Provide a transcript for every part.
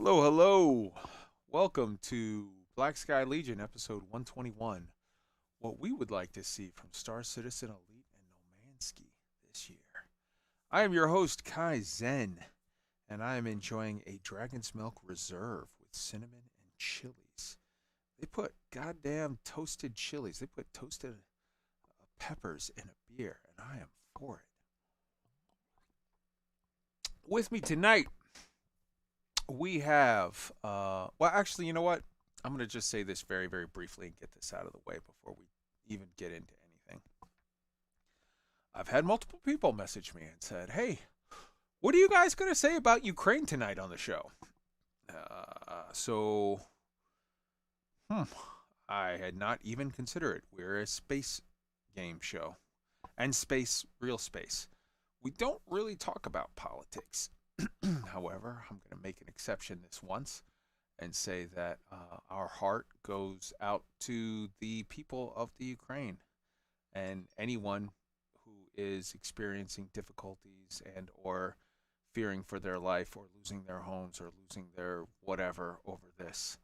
Hello, hello. Welcome to Black Sky Legion, episode 121. What we would like to see from Star Citizen Elite and Nomansky this year. I am your host, Kai Zen, and I am enjoying a Dragon's Milk Reserve with cinnamon and chilies. They put goddamn toasted chilies, they put toasted peppers in a beer, and I am for it. With me tonight, we have well, actually, you know what, I'm going to just say this very, very briefly and get this out of the way before we even get into anything. I've had multiple people message me and said, hey, what are you guys going to say about Ukraine tonight on the show? So I had not even considered it. We're a space game show, and real space. We don't really talk about politics. However, I'm going to make an exception this once and say that our heart goes out to the people of the Ukraine and anyone who is experiencing difficulties and or fearing for their life or losing their homes or losing their whatever over this.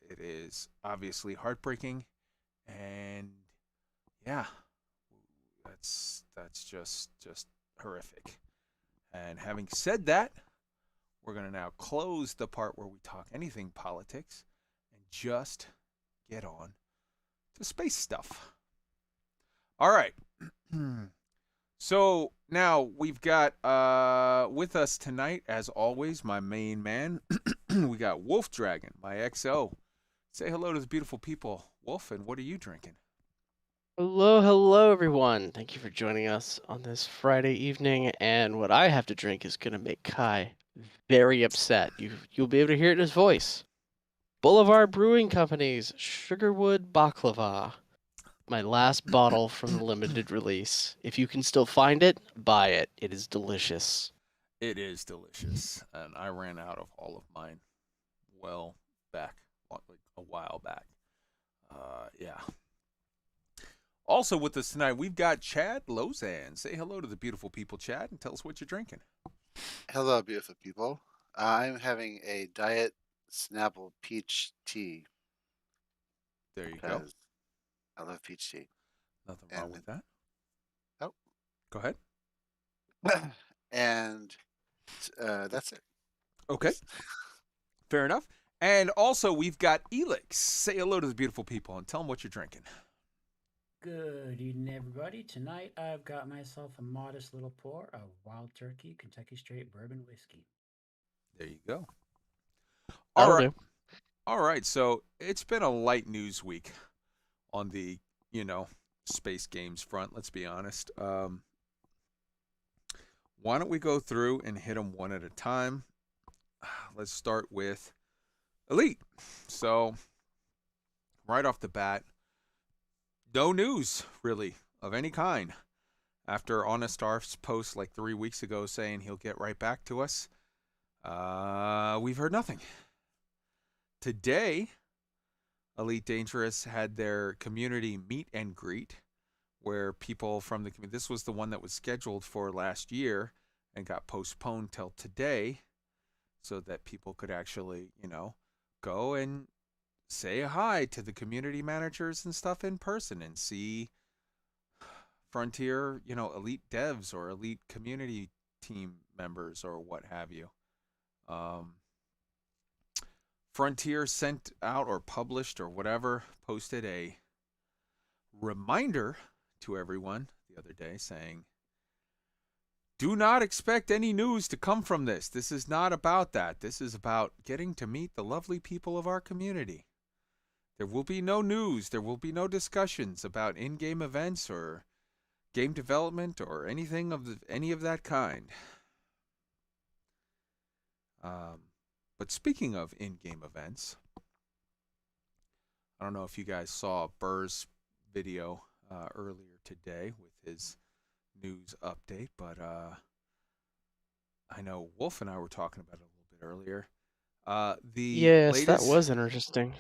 It is obviously heartbreaking, and yeah, that's just horrific. And having said that, we're going to now close the part where we talk anything politics and just get on to space stuff. All right. So now we've got with us tonight, as always, my main man. We got Wolf Dragon, my XO. Say hello to the beautiful people. Wolf, and what are you drinking? Hello, everyone. Thank you for joining us on this Friday evening. And what I have to drink is going to make Kai very upset. You'll be able to hear it in his voice. Boulevard Brewing Company's Sugarwood Baklava. My last bottle from the limited release. If you can still find it, buy it. It is delicious. It is delicious, and I ran out of all of mine well back, like a while back. Yeah. Also with us tonight, we've got Chad Lozan. Say hello to the beautiful people, Chad, and tell us what you're drinking. Hello, beautiful people. I'm having a diet Snapple peach tea There you go. because I love peach tea. Nothing wrong And with that. oh, Go ahead. and that's it. Okay, fair enough. And also, we've got Elix. Say hello to the beautiful people and tell them what you're drinking. Good evening, everybody. Tonight I've got myself a modest little pour of Wild Turkey Kentucky Straight Bourbon Whiskey. There you go. All That'll right. do. All right. So it's been a light news week on the, space games front. Let's be honest. Why don't we go through and hit them one at a time? Let's start with Elite. So, right off the bat, no news really of any kind. After Honest Arf's post like 3 weeks ago saying he'll get right back to us, we've heard nothing. Today, Elite Dangerous had their community meet and greet where people from the community, this was the one that was scheduled for last year and got postponed till today so that people could actually, go and say hi to the community managers and stuff in person and see Frontier, elite devs or elite community team members or what have you. Frontier sent out or published or whatever, posted a reminder to everyone the other day saying, do not expect any news to come from this. This is not about that. This is about getting to meet the lovely people of our community. There will be no news. There will be no discussions about in-game events or game development or anything of any of that kind. But speaking of in-game events, I don't know if you guys saw Burr's video earlier today with his news update, but I know Wolf and I were talking about it a little bit earlier. The Yes, that latest, was interesting.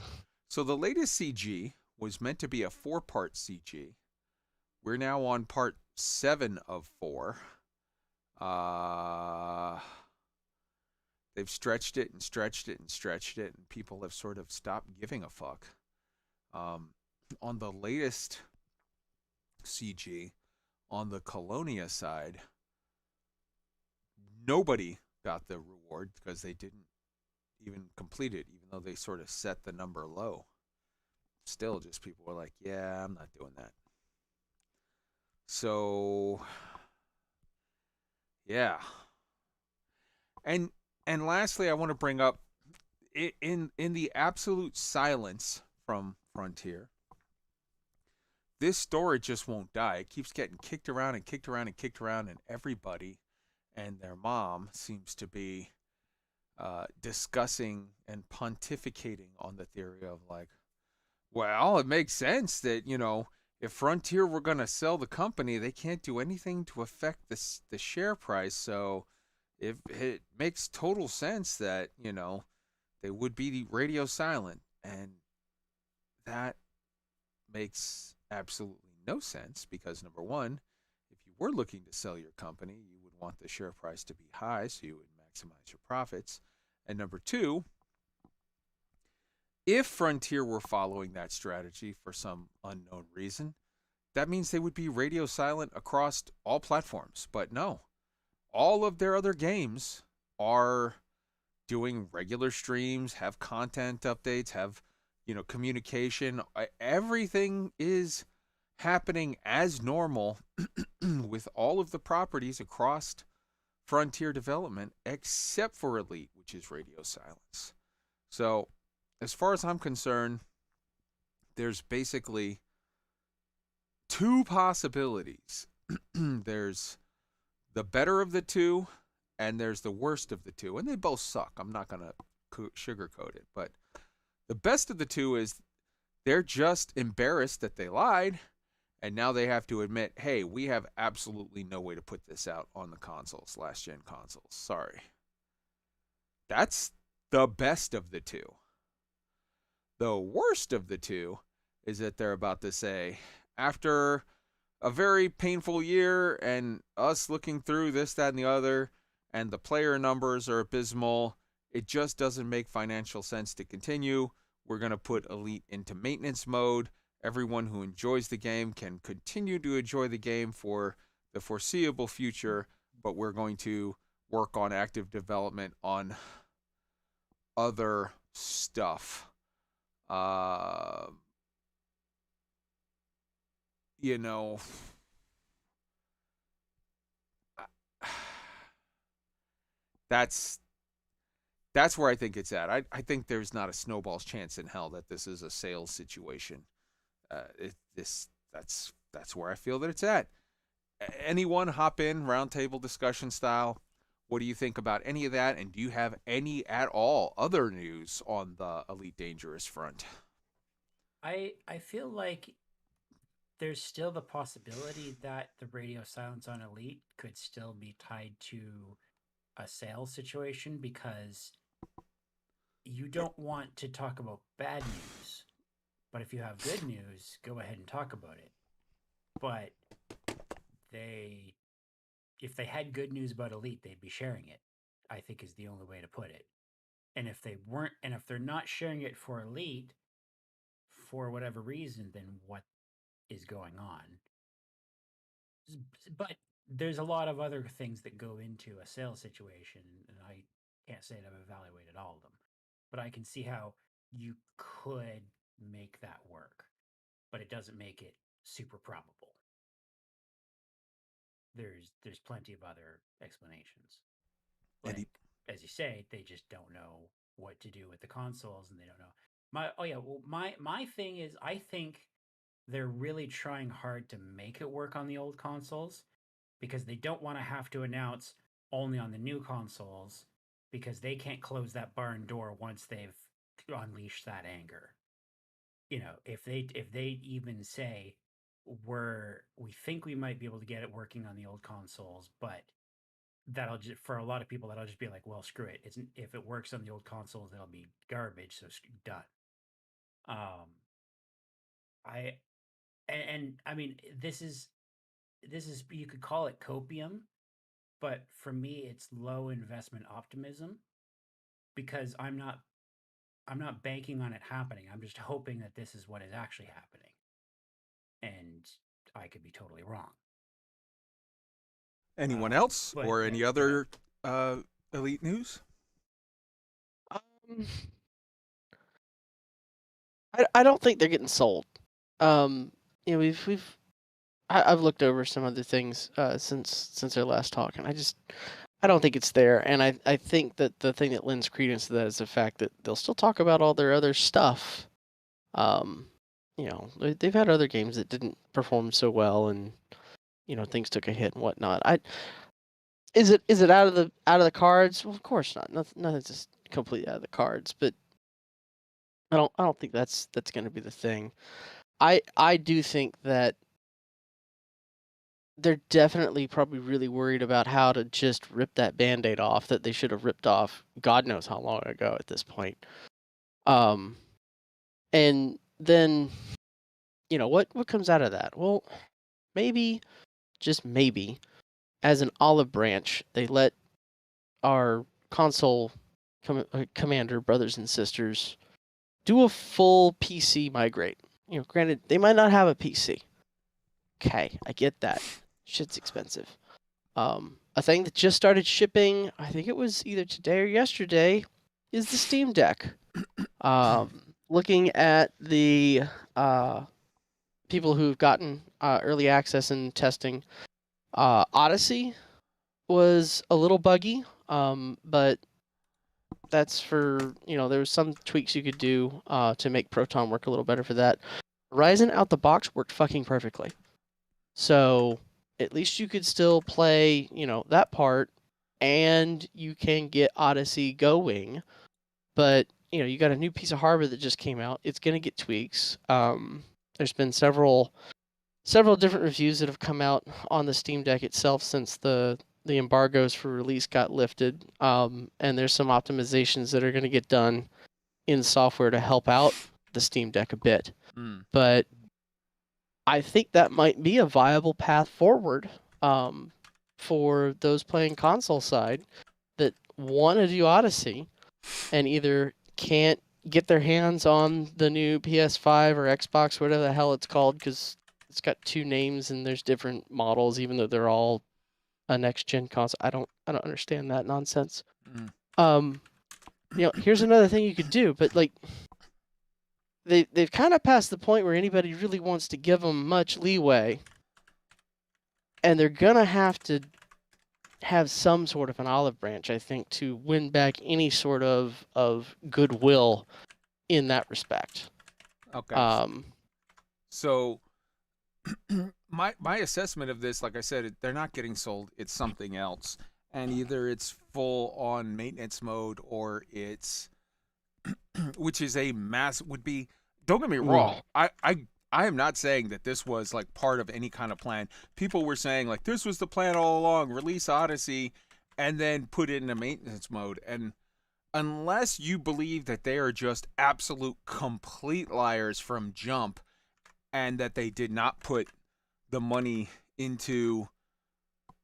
so the latest CG was meant to be a 4-part CG. We're now on part 7 of 4. they've stretched it and stretched it and stretched it, and people have sort of stopped giving a fuck. Um, on the latest CG, on the Colonia side, nobody got the reward because they didn't even complete it, even though they sort of set the number low. Still, just people were like, yeah, I'm not doing that. So, yeah. And and lastly, I want to bring up in the absolute silence from Frontier, this story just won't die. It keeps getting kicked around and kicked around and kicked around, and everybody and their mom seems to be discussing and pontificating on the theory of like, well, it makes sense that if Frontier were going to sell the company, they can't do anything to affect the share price. So, if it makes total sense that they would be radio silent, and that makes absolutely no sense because number one, if you were looking to sell your company, you would want the share price to be high so you would maximize your profits. And number two, if Frontier were following that strategy for some unknown reason, that means they would be radio silent across all platforms. But no, all of their other games are doing regular streams, have content updates, have communication. Everything is happening as normal with all of the properties across Frontier Development, except for Elite, which is radio silence. So, as far as I'm concerned, there's basically two possibilities. There's the better of the two, and there's the worst of the two, and they both suck. I'm not going to sugarcoat it, but the best of the two is they're just embarrassed that they lied, and now they have to admit, hey, we have absolutely no way to put this out on the consoles, last-gen consoles. Sorry. That's the best of the two. The worst of the two is that they're about to say, after a very painful year and us looking through this, that, and the other, and the player numbers are abysmal, it just doesn't make financial sense to continue. We're going to put Elite into maintenance mode. Everyone who enjoys the game can continue to enjoy the game for the foreseeable future, but we're going to work on active development on other stuff. You know, that's where I think it's at. I think there's not a snowball's chance in hell that this is a sales situation. That's where I feel that it's at. Anyone hop in roundtable discussion style? What do you think about any of that? And do you have any at all other news on the Elite Dangerous front? I feel like there's still the possibility that the radio silence on Elite could still be tied to a sales situation because you don't want to talk about bad news. But if you have good news, go ahead and talk about it. But if they had good news about Elite, they'd be sharing it, I think is the only way to put it. And if they weren't, and if they're not sharing it for Elite for whatever reason, then what is going on? But there's a lot of other things that go into a sales situation, and I can't say that I've evaluated all of them, but I can see how you could make that work, but it doesn't make it super probable. There's plenty of other explanations. Like, as you say, they just don't know what to do with the consoles, and they don't know. My thing is, I think they're really trying hard to make it work on the old consoles because they don't want to have to announce only on the new consoles because they can't close that barn door once they've unleashed that anger. If they even say we think we might be able to get it working on the old consoles, but that'll just, for a lot of people, that'll just be like, well, screw it. If it works on the old consoles, that'll be garbage. So done. I and I mean, this is you could call it copium, but for me, it's low investment optimism because I'm not banking on it happening. I'm just hoping that this is what is actually happening, and I could be totally wrong. Anyone else but- or but- any but- other elite news? I don't think they're getting sold. You know, I've looked over some other things since our last talk, and I don't think it's there. And I think that the thing that lends credence to that is the fact that they'll still talk about all their other stuff. You know, they've had other games that didn't perform so well, and you know, things took a hit and whatnot. Is it out of the cards? Well, of course not. Nothing's just completely out of the cards, but I don't think that's going to be the thing. I do think that they're definitely probably really worried about how to just rip that Band-Aid off that they should have ripped off God knows how long ago at this point. And then, you know, what comes out of that? Well, maybe, just maybe, as an olive branch, they let our console commander brothers and sisters do a full PC migrate. You know, granted, they might not have a PC. Okay, I get that. Shit's expensive. A thing that just started shipping, I think it was either today or yesterday, is the Steam Deck. Looking at the people who've gotten early access and testing, Odyssey was a little buggy, but that's for, you know, there was some tweaks you could do to make Proton work a little better for that. Ryzen out the box worked fucking perfectly. So at least you could still play, you know, that part, and you can get Odyssey going. But, you know, you got a new piece of hardware that just came out. It's going to get tweaks. There's been several different reviews that have come out on the Steam Deck itself since the embargoes for release got lifted. And there's some optimizations that are going to get done in software to help out the Steam Deck a bit. But I think that might be a viable path forward for those playing console side that want to do Odyssey and either can't get their hands on the new PS5 or Xbox, whatever the hell it's called, because it's got two names and there's different models, even though they're all a next gen console. I don't understand that nonsense. You know, here's another thing you could do, but like they've kind of passed the point where anybody really wants to give them much leeway, and they're gonna have to have some sort of an olive branch, I think, to win back any sort of goodwill in that respect. Okay. So my assessment of this, like I said, they're not getting sold. It's something else, and either it's full on maintenance mode or it's which is a mass would be. Don't get me wrong. I am not saying that this was like part of any kind of plan. People were saying like this was the plan all along. Release Odyssey, and then put it in a maintenance mode. And unless you believe that they are just absolute complete liars from jump, and that they did not put the money into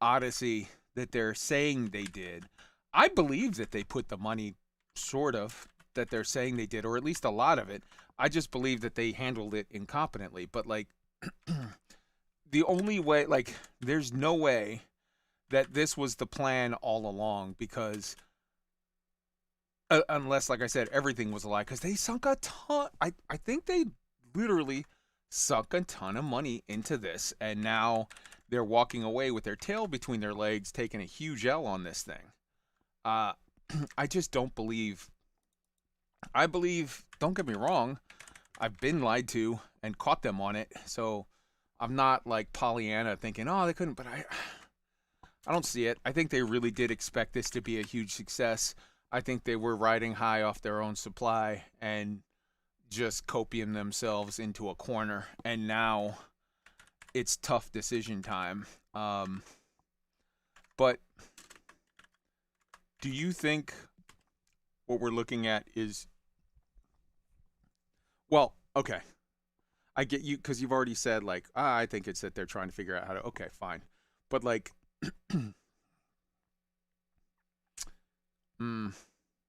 Odyssey that they're saying they did, I believe that they put the money sort of that they're saying they did, or at least a lot of it. I just believe that they handled it incompetently. But like the only way, like there's no way that this was the plan all along, because unless, like I said, everything was a lie, because they sunk a ton. I think they literally sunk a ton of money into this, and now they're walking away with their tail between their legs, taking a huge L on this thing. I just don't believe. I believe, don't get me wrong, I've been lied to and caught them on it, so I'm not like Pollyanna thinking, oh, they couldn't, but I don't see it. I think they really did expect this to be a huge success. I think they were riding high off their own supply and just copium themselves into a corner, and now it's tough decision time. But do you think what we're looking at is, well, okay, I get you, because you've already said like, I think it's that they're trying to figure out how to, okay, fine, but like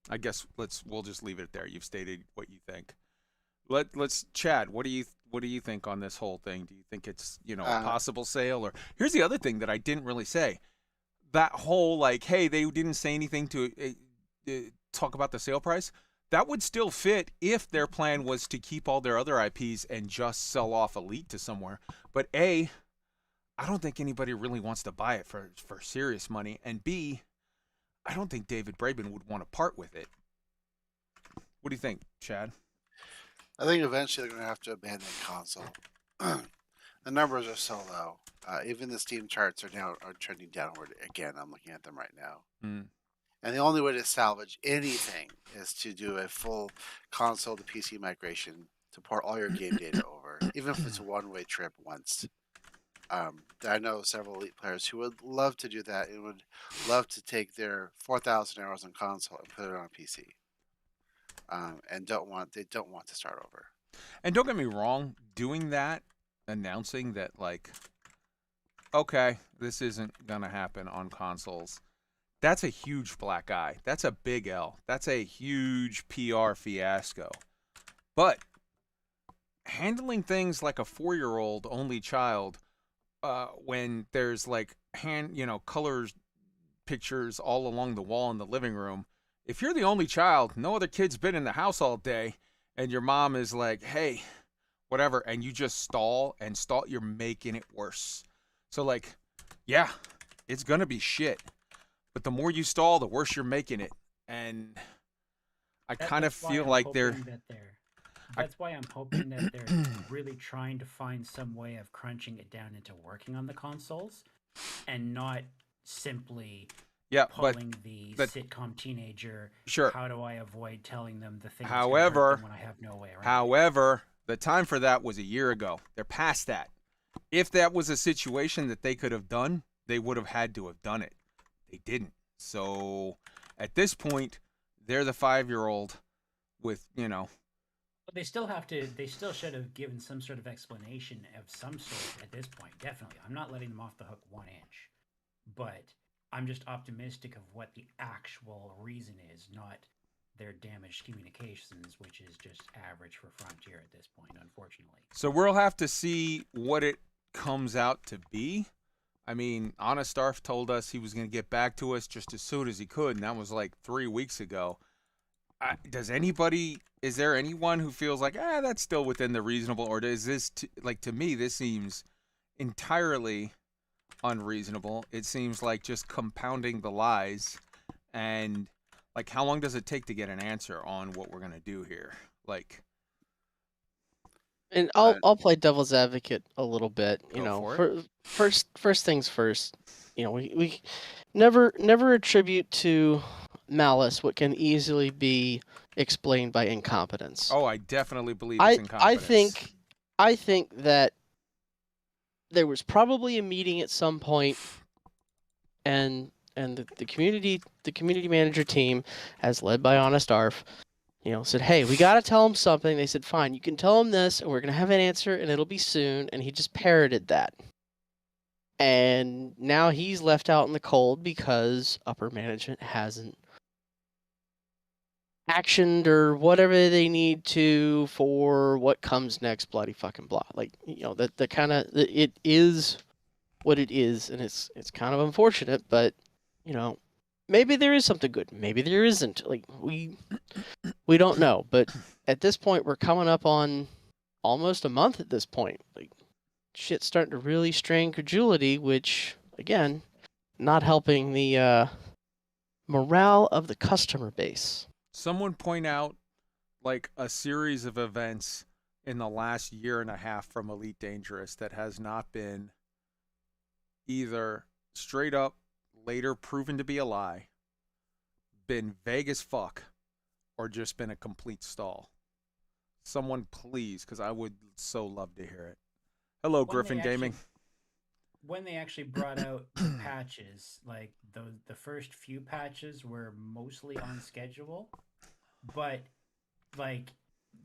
I guess we'll just leave it there. You've stated what you think. Let's Chad. What do you think on this whole thing? Do you think it's a Uh, possible sale? Or here's the other thing that I didn't really say. That whole like, hey, they didn't say anything to talk about the sale price. That would still fit if their plan was to keep all their other IPs and just sell off Elite to somewhere. But A, I don't think anybody really wants to buy it for serious money. And B, I don't think David Braben would want to part with it. What do you think, Chad? I think eventually they're going to have to abandon console. The numbers are so low. Even the Steam charts are trending downward again. I'm looking at them right now. Mm. And the only way to salvage anything is to do a full console to PC migration to port all your game data over, even if it's a one-way trip once. I know several Elite players who would love to do that and would love to take their 4,000 hours on console and put it on PC. And they don't want to start over. And don't get me wrong, doing that, announcing that like, okay, this isn't gonna happen on consoles, that's a huge black eye. That's a big L. That's a huge PR fiasco. But handling things like a 4-year-old only child, when there's like colors pictures all along the wall in the living room. If you're the only child, no other kid's been in the house all day, and your mom is like, hey, whatever, and you just stall, you're making it worse. So, like, yeah, it's going to be shit. But the more you stall, the worse you're making it. And I kind of feel like That's why I'm hoping that they're really trying to find some way of crunching it down into working on the consoles and not simply pulling the sitcom teenager. Sure. How do I avoid telling them the things however, when I have no way around However, the time for that was a year ago. They're past that. If that was a situation that they could have done, they would have had to have done it. They didn't. So at this point, they're the 5-year-old with, But they still should have given some sort of explanation of some sort at this point. Definitely. I'm not letting them off the hook 1 inch. But I'm just optimistic of what the actual reason is, not their damaged communications, which is just average for Frontier at this point, unfortunately. So we'll have to see what it comes out to be. I mean, Honest Starf told us he was going to get back to us just as soon as he could, and that was like 3 weeks ago. Is there anyone who feels like, that's still within the reasonable, or is this, to me, this seems entirely unreasonable. It seems like just compounding the lies. And like, how long does it take to get an answer on what we're gonna do here? Like, and I'll play devil's advocate a little bit. First things first. We never attribute to malice what can easily be explained by incompetence. Oh, I definitely believe it's incompetence. I think that there was probably a meeting at some point, and the community manager team, as led by Honest Arf, said, hey, we got to tell him something. They said, fine, you can tell him this, and we're going to have an answer, and it'll be soon. And he just parroted that. And now he's left out in the cold because upper management hasn't actioned or whatever they need to for what comes next, bloody fucking blah. Like, the kind of, it is what it is, and it's kind of unfortunate, but, maybe there is something good. Maybe there isn't. Like, we don't know. But at this point, we're coming up on almost a month at this point. Like, shit's starting to really strain credulity, which, again, not helping the morale of the customer base. Someone point out, like, a series of events in the last year and a half from Elite Dangerous that has not been either straight up later proven to be a lie, been vague as fuck, or just been a complete stall. Someone please, because I would so love to hear it. Hello, Griffin Gaming. When they actually brought out the patches, like the first few patches were mostly on schedule, but like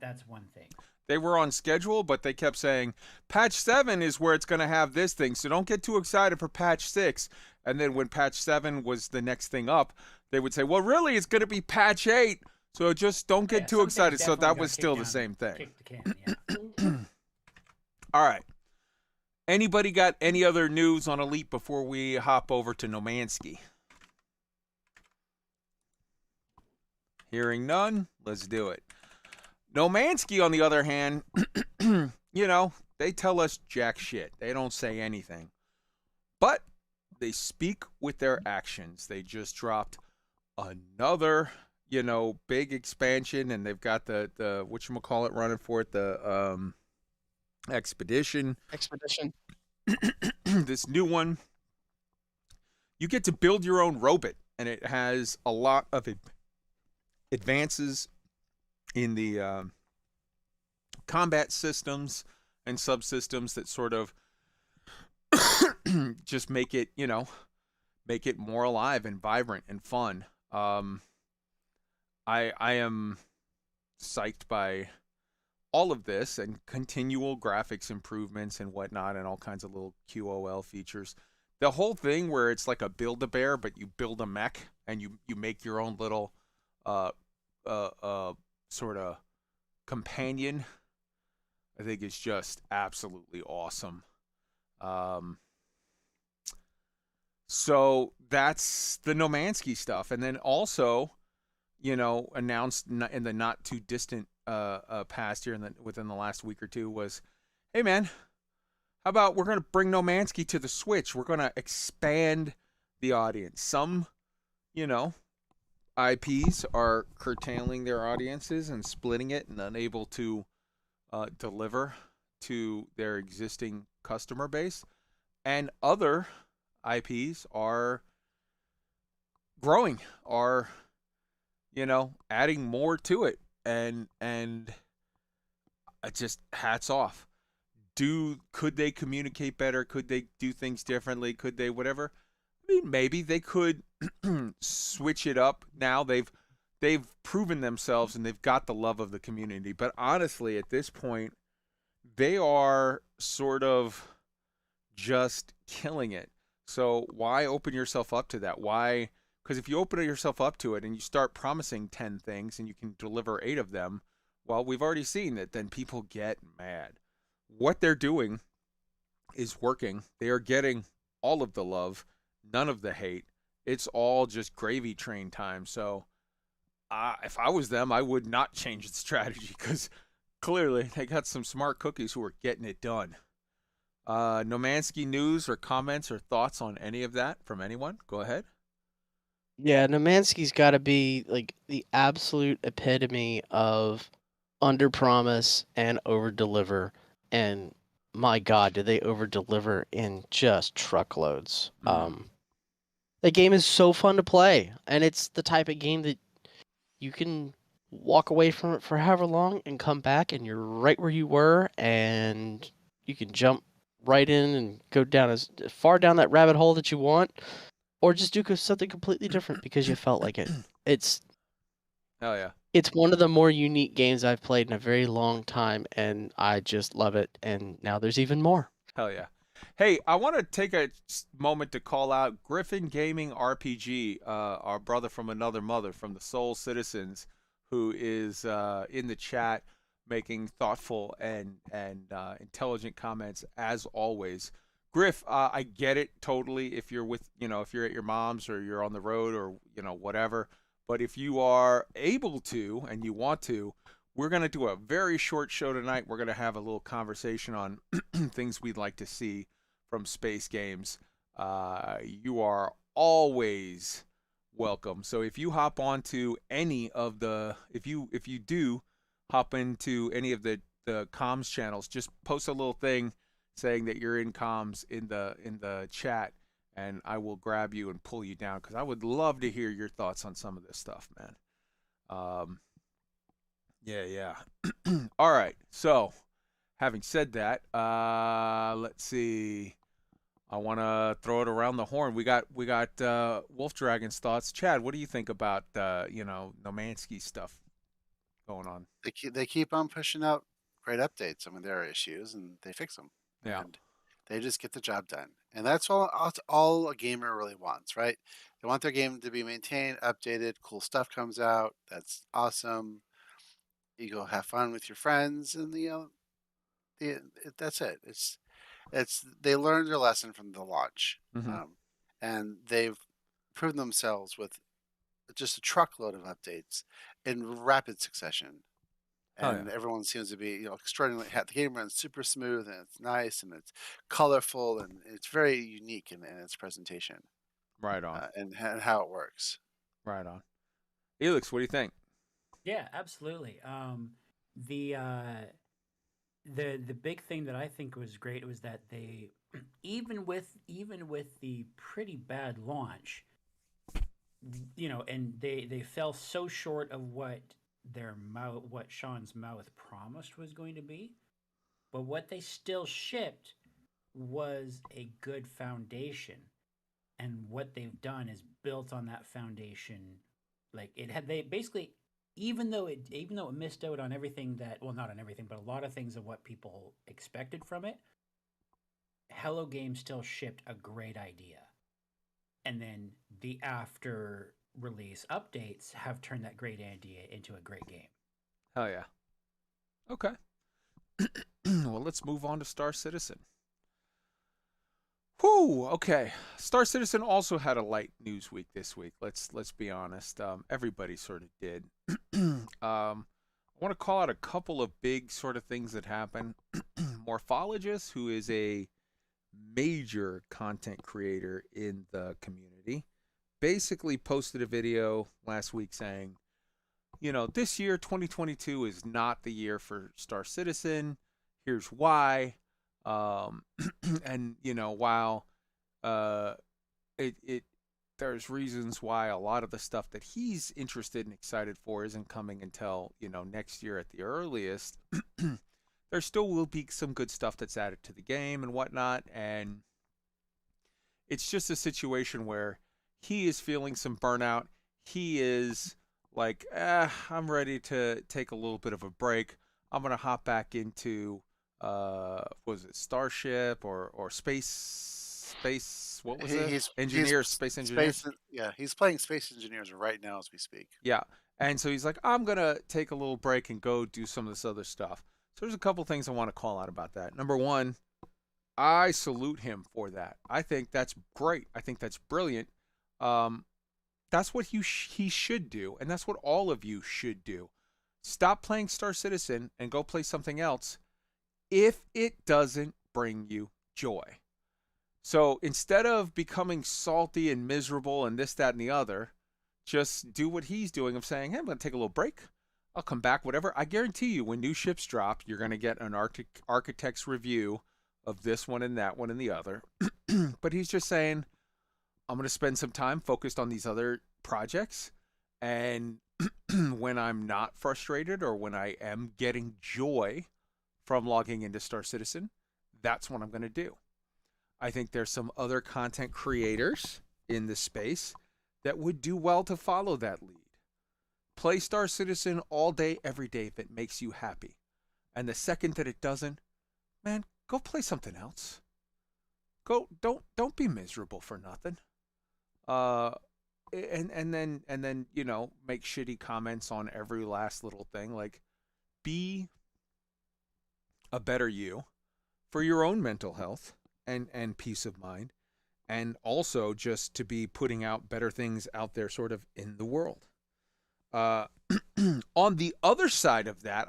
that's one thing. They were on schedule, but they kept saying patch 7 is where it's going to have this thing. So don't get too excited for patch 6. And then when patch 7 was the next thing up, they would say, well, really, it's going to be patch 8. So just don't get too excited. So that was still the same thing. Kick the can, yeah. All right. Anybody got any other news on Elite before we hop over to Nomansky? Hearing none, let's do it. Nomansky, on the other hand, you know, they tell us jack shit. They don't say anything. But they speak with their actions. They just dropped another, you know, big expansion, and they've got the whatchamacallit running for it, the Expedition. This new one. You get to build your own robot, and it has a lot of advances in the combat systems and subsystems that sort of just make it, you know, make it more alive and vibrant and fun. I am psyched by all of this and continual graphics improvements and whatnot, and all kinds of little QOL features. The whole thing where it's like a Build-A-Bear, but you build a mech and you make your own little sort of companion, I think is just absolutely awesome. So that's the Nomansky stuff. And then also, you know, announced in the not too distant past here, within the last week or two, was, hey man, how about we're going to bring Nomansky to the Switch? We're going to expand the audience. Some, you know, IPs are curtailing their audiences and splitting it and unable to deliver to their existing customer base. And other IPs are growing, are, you know, adding more to it. And just hats off. Could they communicate better? Could they do things differently? Could they whatever? I mean, maybe they could switch it up. Now they've proven themselves and they've got the love of the community. But honestly, at this point, they are sort of just killing it. So why open yourself up to that? Why? Because if you open yourself up to it and you start promising 10 things and you can deliver 8 of them, well, we've already seen that then people get mad. What they're doing is working. They are getting all of the love, none of the hate. It's all just gravy train time. So if I was them, I would not change the strategy, because clearly they got some smart cookies who are getting it done. Nomansky news or comments or thoughts on any of that from anyone? Go ahead. Yeah, Nomansky's got to be like the absolute epitome of under promise and over deliver. And my God, do they over deliver in just truckloads? The game is so fun to play, and it's the type of game that you can walk away from it for however long and come back, and you're right where you were, and you can jump right in and go down as far down that rabbit hole that you want, or just do something completely different because you felt like it. It's hell yeah. It's one of the more unique games I've played in a very long time, and I just love it. And now there's even more. Hell yeah. Hey, I want to take a moment to call out Griffin Gaming RPG, our brother from another mother, from the Soul Citizens, who is in the chat making thoughtful and intelligent comments as always. Griff, I get it totally if you're with, you know, if you're at your mom's or you're on the road or, you know, whatever. But if you are able to and you want to, we're going to do a very short show tonight. We're going to have a little conversation on things we'd like to see from space games. You are always welcome. So if you hop onto any of the, if you do hop into any of the comms channels, just post a little thing saying that you're in comms in the chat, and I will grab you and pull you down, because I would love to hear your thoughts on some of this stuff, man. Yeah. All right. So, having said that, let's see. I want to throw it around the horn. We got Wolf Dragon's thoughts. Chad, what do you think about Nomansky stuff going on? They keep on pushing out great updates. I mean, there are issues and they fix them. Yeah. And they just get the job done. And that's all a gamer really wants, right? They want their game to be maintained, updated, cool stuff comes out. That's awesome. You go have fun with your friends, and that's it. It's they learned their lesson from the launch, Mm-hmm. and they've proven themselves with just a truckload of updates in rapid succession. Oh, And yeah. everyone seems to be, extraordinarily. The game runs super smooth, and it's nice, and it's colorful, and it's very unique in its presentation Right on. and how it works. Right on. Elix, what do you think? Yeah, absolutely. The uh, the big thing that I think was great was that they, even with the pretty bad launch, and they fell so short of what Sean's mouth promised was going to be, but what they still shipped was a good foundation, and what they've done is built on that foundation. Like they basically, even though it missed out on everything that, well, not on everything, but a lot of things of what people expected from it. Hello Games still shipped a great idea, and then the after release updates have turned that great idea into a great game. Hell yeah. Okay. Well, let's move on to Star Citizen. Whew. Okay. Star Citizen also had a light news week this week. Let's be honest. Everybody sort of did. I want to call out a couple of big sort of things that happened. Morphologist, who is a major content creator in the community, basically posted a video last week saying, this year, 2022, is not the year for Star Citizen. Here's why. And while there's reasons why a lot of the stuff that he's interested and excited for isn't coming until next year at the earliest. There still will be some good stuff that's added to the game and whatnot, and it's just a situation where he is feeling some burnout. He is like, I'm ready to take a little bit of a break. I'm gonna hop back into was it Starship or space? What was it? Space engineers. He's playing Space Engineers right now as we speak. Yeah, and so he's like, I'm gonna take a little break and go do some of this other stuff. So there's a couple things I want to call out about that. Number one, I salute him for that. I think that's great. I think that's brilliant. That's what he should do, and that's what all of you should do. Stop playing Star Citizen and go play something else if it doesn't bring you joy. So instead of becoming salty and miserable and this, that, and the other, just do what he's doing of saying, hey, I'm going to take a little break. I'll come back, whatever. I guarantee you when new ships drop, you're going to get an architect's review of this one and that one and the other. But he's just saying, I'm going to spend some time focused on these other projects. And when I'm not frustrated or when I am getting joy from logging into Star Citizen, that's what I'm going to do. I think there's some other content creators in this space that would do well to follow that lead. Play Star Citizen all day, every day if it makes you happy. And the second that it doesn't, man, go play something else. Don't be miserable for nothing. And then make shitty comments on every last little thing. Like, be a better you for your own mental health and peace of mind, and also just to be putting out better things out there sort of in the world. On the other side of that,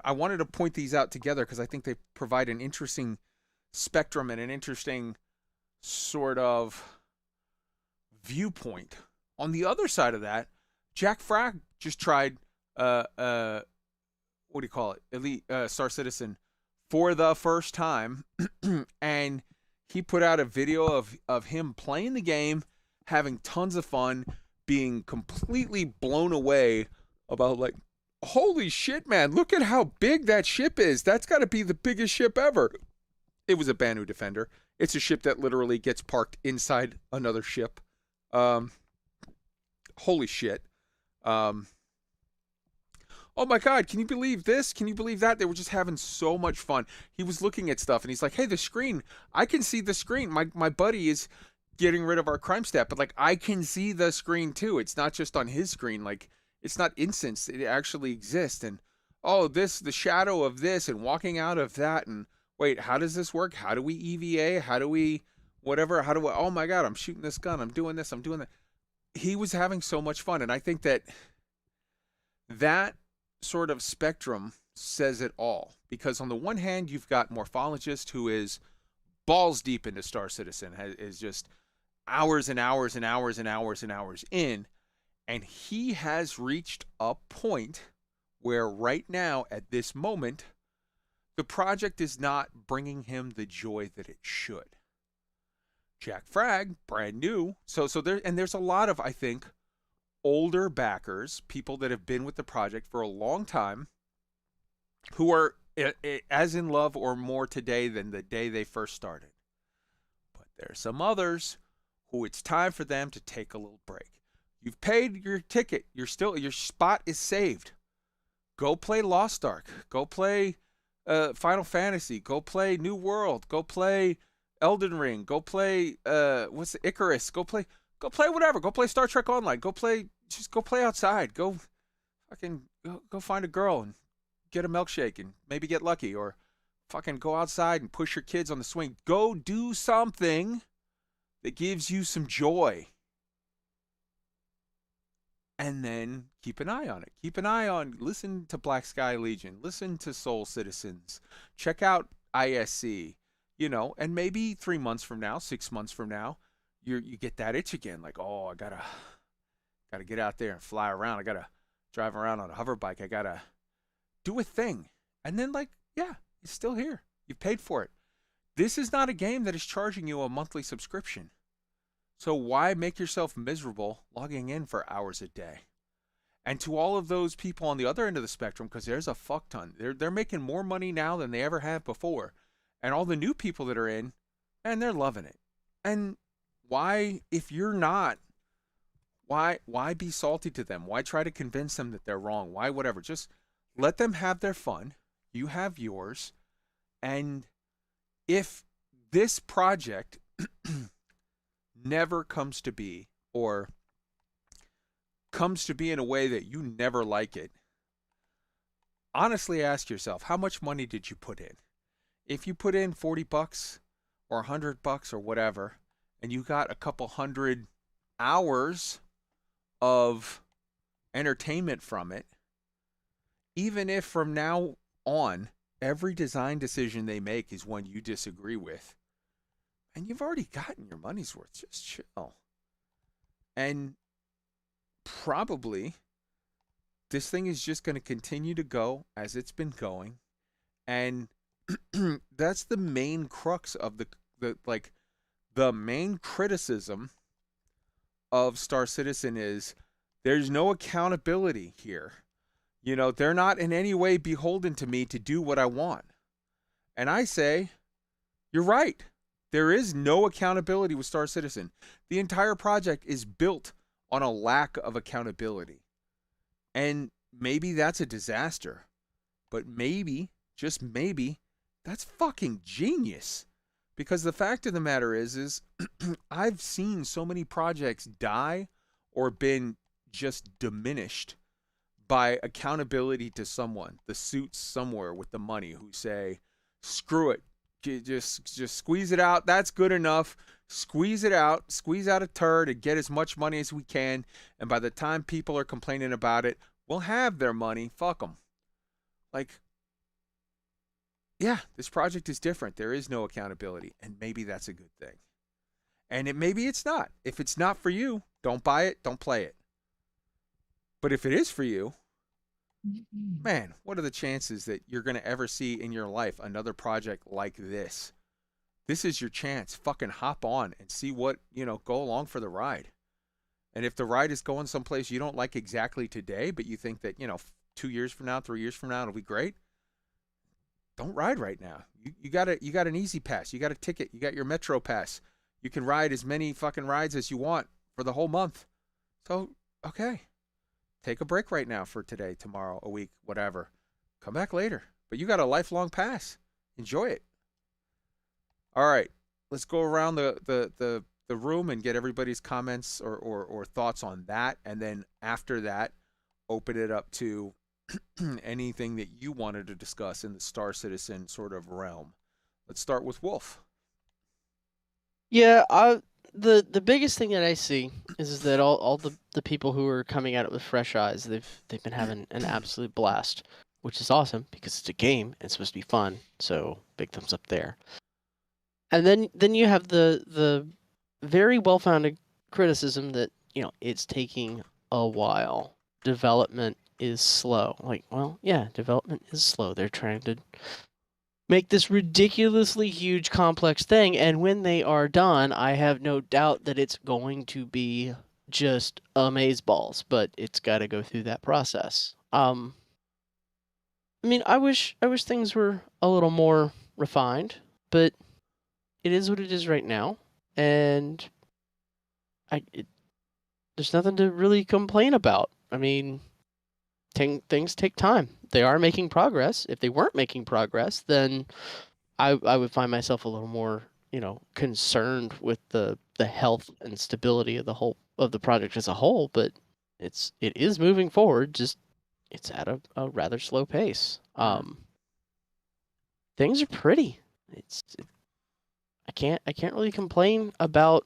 I wanted to point these out together because I think they provide an interesting spectrum and an interesting sort of viewpoint. On the other side of that, Jack Frag just tried what do you call it? Elite Star Citizen for the first time, and he put out a video of him playing the game, having tons of fun, being completely blown away about, like, holy shit, man, look at how big that ship is. That's got to be the biggest ship ever. It was a Banu Defender. It's a ship that literally gets parked inside another ship. Holy shit. oh my God, can you believe this? Can you believe that? They were just having so much fun. He was looking at stuff and he's like, hey, the screen, I can see the screen. My buddy is getting rid of our crime stat, but like I can see the screen too. It's not just on his screen. Like it's not instance. It actually exists. And oh, this, the shadow of this and walking out of that. And wait, how does this work? How do we EVA? How do we whatever? How do I, oh my God, I'm shooting this gun. I'm doing this. I'm doing that. He was having so much fun. And I think that sort of spectrum says it all. Because on the one hand, you've got Morphologist, who is balls deep into Star Citizen, is just hours and hours and hours and hours and hours in. And he has reached a point where right now, at this moment, the project is not bringing him the joy that it should. Jack Frag, brand new. So there's a lot of, I think, older backers, people that have been with the project for a long time, who are as in love or more today than the day they first started. But there's some others who it's time for them to take a little break. You've paid your ticket. Your spot is saved. Go play Lost Ark. Go play Final Fantasy. Go play New World. Go play Elden Ring. Go play Icarus. Go play whatever. Go play Star Trek Online. Go play outside. Go fucking go find a girl and get a milkshake and maybe get lucky, or fucking go outside and push your kids on the swing. Go do something that gives you some joy. And then keep an eye on it. Listen to Black Sky Legion. Listen to Soul Citizens. Check out ISC. And maybe 3 months from now, 6 months from now, you get that itch again. Like, oh, I gotta get out there and fly around. I gotta drive around on a hover bike. I gotta do a thing. And then, like, yeah, it's still here. You've paid for it. This is not a game that is charging you a monthly subscription. So why make yourself miserable logging in for hours a day? And to all of those people on the other end of the spectrum, because there's a fuck ton. They're making more money now than they ever have before. And all the new people that are in, and they're loving it. And why, if you're not, why be salty to them? Why try to convince them that they're wrong? Why whatever? Just let them have their fun. You have yours. And if this project never comes to be, or comes to be in a way that you never like it, honestly ask yourself, how much money did you put in? If you put in $40 or $100 or whatever, and you got a couple hundred hours of entertainment from it, even if from now on every design decision they make is one you disagree with, and you've already gotten your money's worth, just chill. And probably this thing is just going to continue to go as it's been going. And that's the main crux of the main criticism of Star Citizen is there's no accountability here. They're not in any way beholden to me to do what I want. And I say, you're right. There is no accountability with Star Citizen. The entire project is built on a lack of accountability. And maybe that's a disaster. But maybe, just maybe, that's fucking genius. Because the fact of the matter is I've seen so many projects die or been just diminished by accountability to someone, the suits somewhere with the money, who say, screw it. Just squeeze it out. That's good enough. Squeeze it out. Squeeze out a turd and get as much money as we can. And by the time people are complaining about it, we'll have their money. Fuck them. Like, yeah, this project is different. There is no accountability. And maybe that's a good thing. And maybe it's not. If it's not for you, don't buy it. Don't play it. But if it is for you, man, what are the chances that you're going to ever see in your life another project like this? This is your chance. Fucking hop on and see what, go along for the ride. And if the ride is going someplace you don't like exactly today, but you think that, 2 years from now, 3 years from now, it'll be great, don't ride right now. You got an easy pass. You got a ticket. You got your Metro pass. You can ride as many fucking rides as you want for the whole month. So, okay. take a break right now for today, tomorrow, a week, whatever. Come back later. But you got a lifelong pass. Enjoy it. All right, let's go around the room and get everybody's comments or thoughts on that, and then after that, open it up to anything that you wanted to discuss in the Star Citizen sort of realm. Let's start with Wolf. Yeah, the biggest thing that I see is that all the people who are coming at it with fresh eyes, they've been having an absolute blast, which is awesome because it's a game and it's supposed to be fun. So big thumbs up there. And then you have the very well-founded criticism that, it's taking a while. Development is slow. Like, well, yeah, development is slow. They're trying to make this ridiculously huge, complex thing, and when they are done, I have no doubt that it's going to be just amazeballs, but it's got to go through that process. I mean, I wish things were a little more refined, but it is what it is right now, and there's nothing to really complain about. I mean, things take time. They are making progress. If they weren't making progress, then I would find myself a little more, concerned with the health and stability of the project as a whole. But it is moving forward. Just it's at a rather slow pace. Things are pretty. I can't really complain about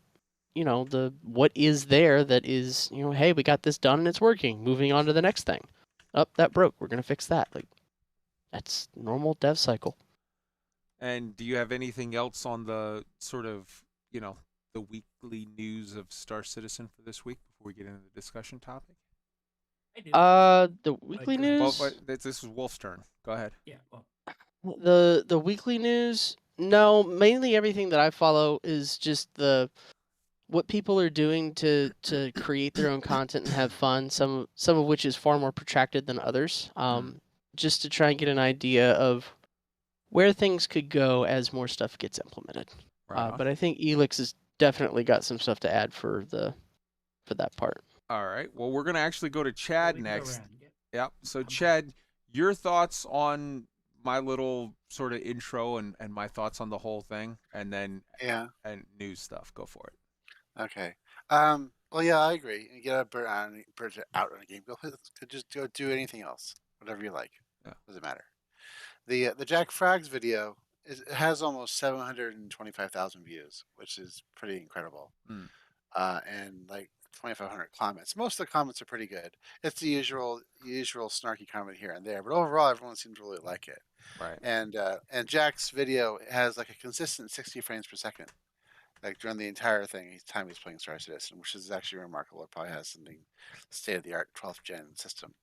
the what is there that is, hey, we got this done and it's working. Moving on to the next thing. That broke. We're gonna fix that. Like, that's normal dev cycle. And do you have anything else on the sort of, the weekly news of Star Citizen for this week before we get into the discussion topic? I do. The weekly go ahead. news. Well, this is Wolf's turn. Go ahead. Yeah. Well, The weekly news. No, mainly everything that I follow is just what people are doing to create their own content and have fun. Some of which is far more protracted than others. Just to try and get an idea of where things could go as more stuff gets implemented. Right on. But I think Elix has definitely got some stuff to add for that part. All right. Well, we're gonna actually go to Chad we can go next. around. Yeah. Yep. So Chad, your thoughts on my little sort of intro and my thoughts on the whole thing, and then and news stuff. Go for it. Okay. Well, yeah, I agree. You get a bird out on a game. Just go do anything else, whatever you like. Yeah. Doesn't matter. The Jack Frags video has almost 725,000 views, which is pretty incredible. And like 2,500 comments. Most of the comments are pretty good. It's the usual snarky comment here and there, but overall, everyone seems to really like it. Right. And Jack's video has like a consistent 60 frames per second, like during the entire time he's playing Star Citizen, which is actually remarkable. It probably has something state of the art 12th gen system.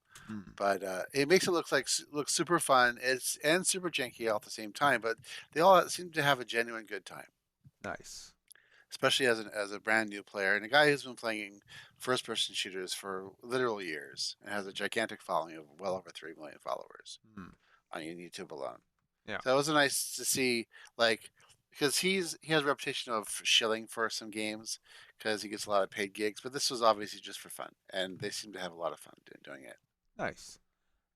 But it makes it look super fun. And super janky all at the same time. But they all seem to have a genuine good time. Nice. Especially as a brand new player and a guy who's been playing first person shooters for literal years and has a gigantic following of well over 3 million followers on YouTube alone. Yeah. So it was nice to see, like, because he has a reputation of shilling for some games because he gets a lot of paid gigs, but this was obviously just for fun, and they seem to have a lot of fun doing it. Nice.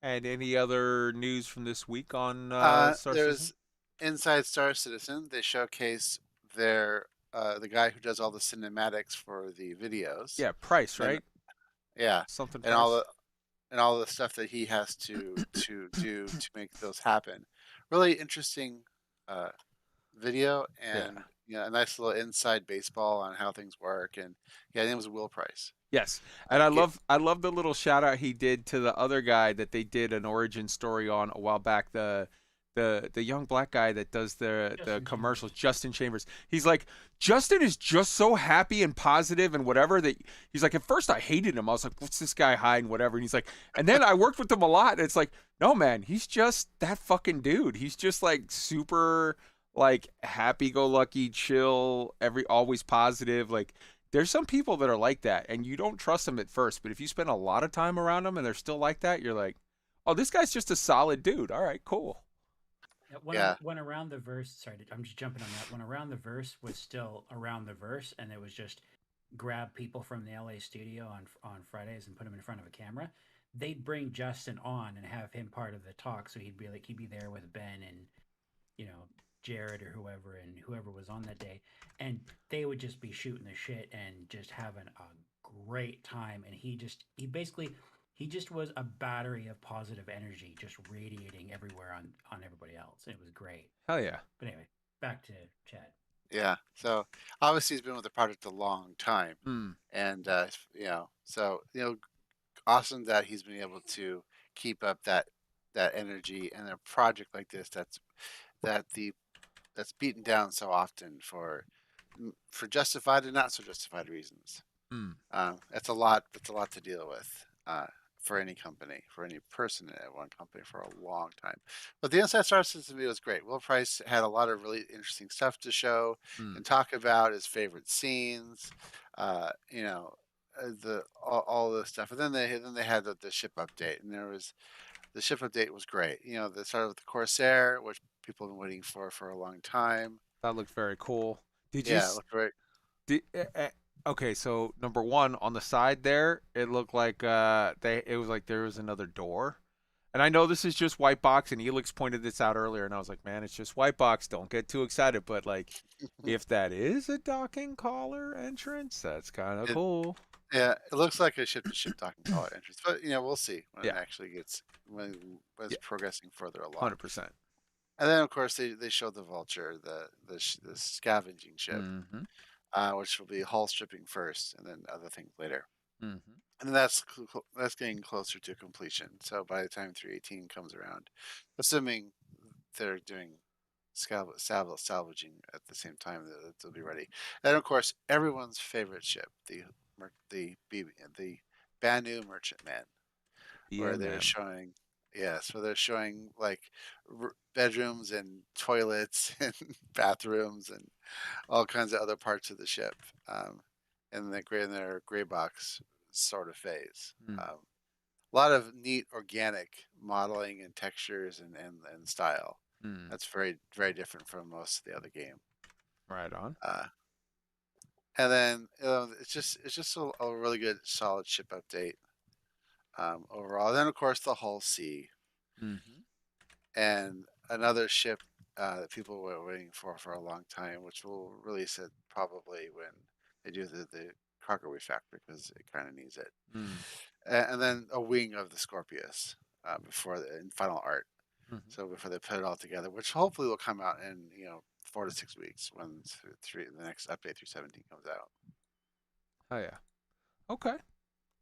And any other news from this week on Star there's Citizen? Inside Star Citizen. They showcase their the guy who does all the cinematics for the videos. Yeah, Price, right? Yeah, Something. And Price. all the stuff that he has to do to make those happen. Really interesting video, and a nice little inside baseball on how things work. And his name was Will Price. Yes, and I love the little shout out he did to the other guy that they did an origin story on a while back. The young black guy that does the commercials, Justin Chambers. He's like, Justin is just so happy and positive and whatever that he's like, at first I hated him. I was like, what's this guy hiding, whatever. And he's like, and then I worked with him a lot. And it's like, no man, he's just that fucking dude. He's just like super like happy-go-lucky, chill, always positive. Like, there's some people that are like that, and you don't trust them at first. But if you spend a lot of time around them and they're still like that, you're like, oh, this guy's just a solid dude. All right, cool. When Around the Verse, sorry, I'm just jumping on that. When Around the Verse was still Around the Verse, and it was just grab people from the LA studio on Fridays and put them in front of a camera. they'd bring Justin on and have him part of the talk, so he'd be there with Ben and Jared or whoever was on that day, and they would just be shooting the shit and just having a great time. And he just was a battery of positive energy, just radiating everywhere on everybody else. And it was great. Hell yeah. But anyway, back to Chad. Yeah. So obviously he's been with the project a long time, Mm. and awesome that he's been able to keep up that energy and a project like this that the that's beaten down so often for justified and not so justified reasons. Mm. That's a lot. That's a lot to deal with for any company, for any person at one company for a long time. But the Inside Star System video was great. Will Price had a lot of really interesting stuff to show Mm. and talk about, his favorite scenes, the all this stuff. And then they had the ship update, and the ship update was great. They started with the Corsair, which people have been waiting for a long time. That looked very cool. Did you? Yeah, it looked great. Okay, so number one on the side there, it looked like it was like there was another door. And I know this is just white box, and Elix pointed this out earlier, and I was like, man, it's just white box. Don't get too excited. But like, if that is a docking collar entrance, that's kind of cool. Yeah, it looks like a ship-to-ship docking collar entrance, but we'll see when Yeah. it actually gets when it's progressing further along. 100%. And then of course they showed the Vulture, the scavenging ship, Mm-hmm. which will be hull stripping first, and then other things later. Mm-hmm. And then that's getting closer to completion. So by the time 318 comes around, assuming they're doing salvaging at the same time, they'll be ready. And of course, everyone's favorite ship, the Banu Merchantman, where they're BMM. showing where they're showing like bedrooms and toilets and bathrooms and all kinds of other parts of the ship, in their gray box sort of phase. Mm. A lot of neat organic modeling and textures and style. Mm. That's very, very different from most of the other game. Right on. And then it's just a really good solid ship update overall. Then of course the Hull C, and another ship that people were waiting for a long time, which will release it probably when they do the cargo refactor because it kind of needs it. And then a wing of the Scorpius in final art. So before they put it all together, which hopefully will come out in 4 to 6 weeks when the next update 317 comes out. Oh yeah. Okay.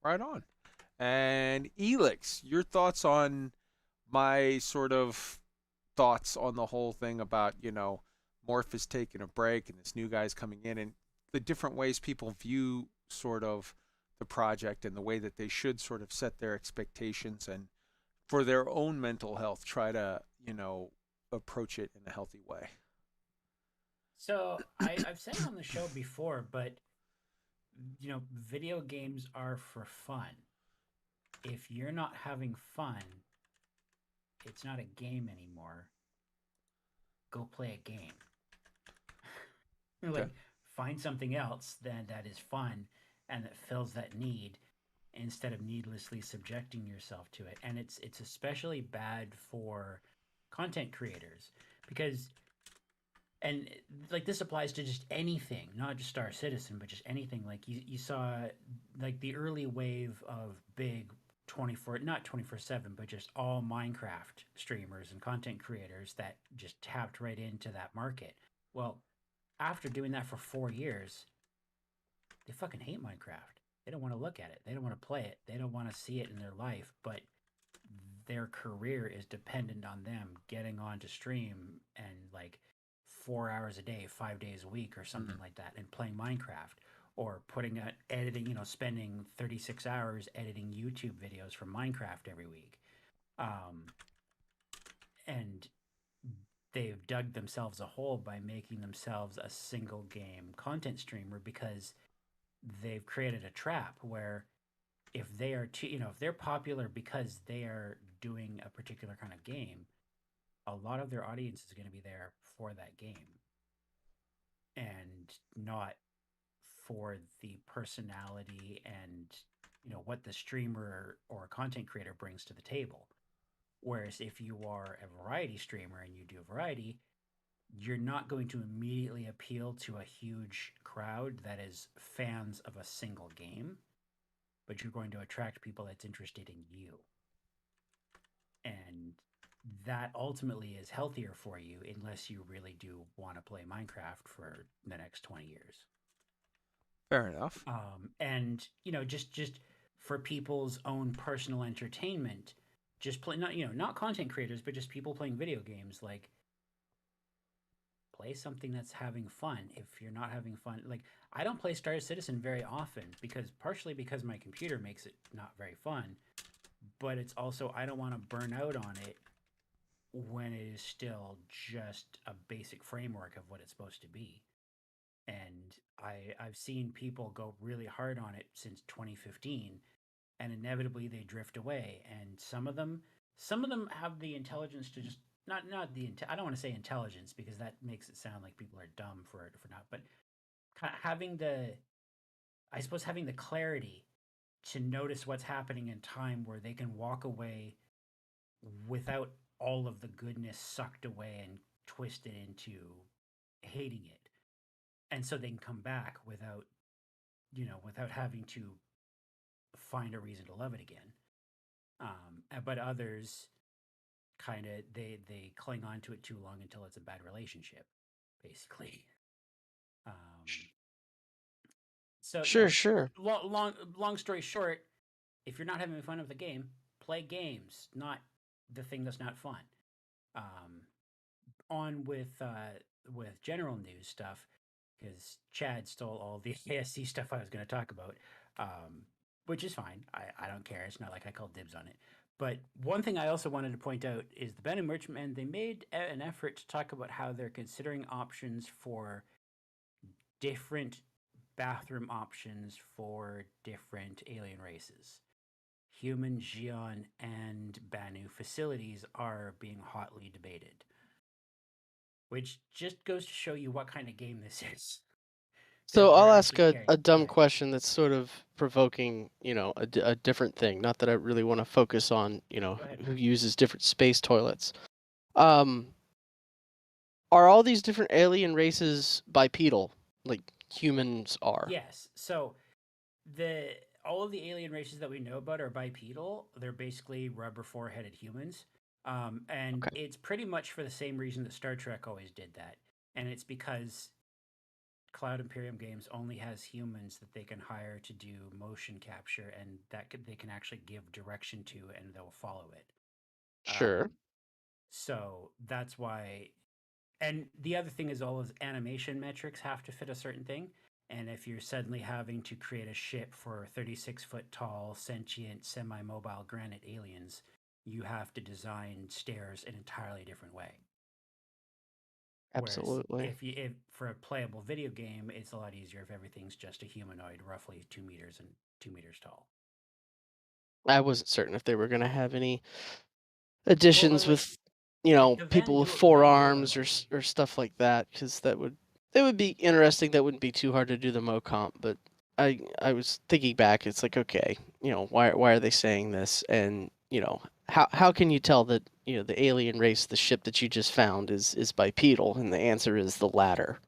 Right on. And Elix, your thoughts on my sort of thoughts on the whole thing about Morph is taking a break and this new guy's coming in, and the different ways people view sort of the project and the way that they should sort of set their expectations and for their own mental health try to approach it in a healthy way. So I've said it on the show before, but video games are for fun. If you're not having fun, it's not a game anymore. Go play a game. Like, find something else that is fun and that fills that need instead of needlessly subjecting yourself to it. And it's especially bad for content creators because, and like this applies to just anything, not just Star Citizen, but just anything. Like you saw like the early wave of big 24/7, but just all Minecraft streamers and content creators that just tapped right into that market. Well, after doing that for 4 years, they fucking hate Minecraft. They don't want to look at it. They don't want to play it. They don't want to see it in their life, but their career is dependent on them getting on to stream and like 4 hours a day, 5 days a week or something like that and playing Minecraft or editing, spending 36 hours editing YouTube videos for Minecraft every week. And they've dug themselves a hole by making themselves a single game content streamer because they've created a trap where if they are if they're popular because they are doing a particular kind of game, a lot of their audience is going to be there for that game and not for the personality and what the streamer or content creator brings to the table. Whereas if you are a variety streamer and you do variety, you're not going to immediately appeal to a huge crowd that is fans of a single game, but you're going to attract people that's interested in you. And that ultimately is healthier for you unless you really do want to play Minecraft for the next 20 years. Fair enough. And just for people's own personal entertainment, just play not content creators, but just people playing video games. Like, play something that's having fun. If you're not having fun, like, I don't play Star Citizen very often partially because my computer makes it not very fun, but it's also I don't want to burn out on it when it is still just a basic framework of what it's supposed to be. And I've seen people go really hard on it since 2015, and inevitably they drift away. And some of them have the intelligence to just not the I don't want to say intelligence because that makes it sound like people are dumb for not, but kind of having the clarity to notice what's happening in time where they can walk away without all of the goodness sucked away and twisted into hating it. And so they can come back without having to find a reason to love it again. But others kind of they cling on to it too long until it's a bad relationship, basically. So Sure. long story short, if you're not having fun with the game, play games, not the thing that's not fun. On with general news stuff, because Chad stole all the ASC stuff I was going to talk about, which is fine. I don't care. It's not like I called dibs on it. But one thing I also wanted to point out is the Ben and Merchantman, they made an effort to talk about how they're considering options for different bathroom options for different alien races. Human, Xion, and Banu facilities are being hotly debated. Which just goes to show you what kind of game this is. So I'll ask a dumb question that's sort of provoking, a different thing. Not that I really want to focus on, who uses different space toilets. Are all these different alien races bipedal, like humans are? Yes. So all of the alien races that we know about are bipedal. They're basically rubber four-headed humans. And Okay. it's pretty much for the same reason that Star Trek always did that. And it's because Cloud Imperium Games only has humans that they can hire to do motion capture, and they can actually give direction to, and they'll follow it. Sure. So that's why. And the other thing is all those animation metrics have to fit a certain thing. And if you're suddenly having to create a ship for 36-foot tall, sentient, semi-mobile granite aliens, you have to design stairs an entirely different way. Absolutely. Whereas if for a playable video game, it's a lot easier if everything's just a humanoid, roughly 2 meters and 2 meters tall. I wasn't certain if they were going to have any additions with, like people with Van forearms Duel or stuff like that, because that would be interesting. That wouldn't be too hard to do the mocomp, but I was thinking back. It's like, okay, why are they saying this? And how can you tell that the alien race, the ship that you just found, is bipedal? And the answer is the latter.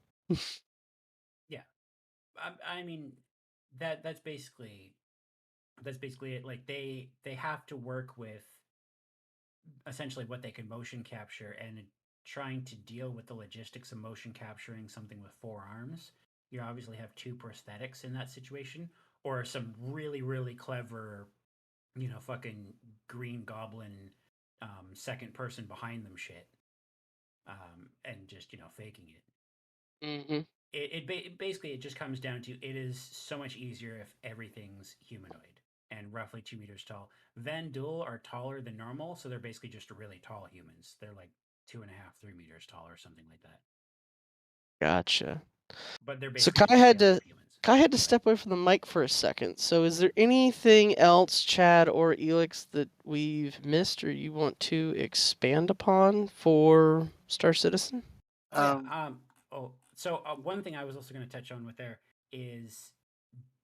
Yeah, I mean that's basically it. Like they have to work with essentially what they can motion capture, and trying to deal with the logistics of motion capturing something with 4 arms. You obviously have 2 prosthetics in that situation, or some really really clever, fucking Green Goblin, second person behind them shit, and just faking it. Mm-hmm. Basically it just comes down to it is so much easier if everything's humanoid and roughly 2 meters tall. Van Duel are taller than normal, so they're basically just really tall humans. They're like 2.5, 3 meters tall or something like that. Gotcha. But they're So basically Kai had to step away from the mic for a second. So is there anything else, Chad or Elix, that we've missed or you want to expand upon for Star Citizen? So one thing I was also going to touch on with there is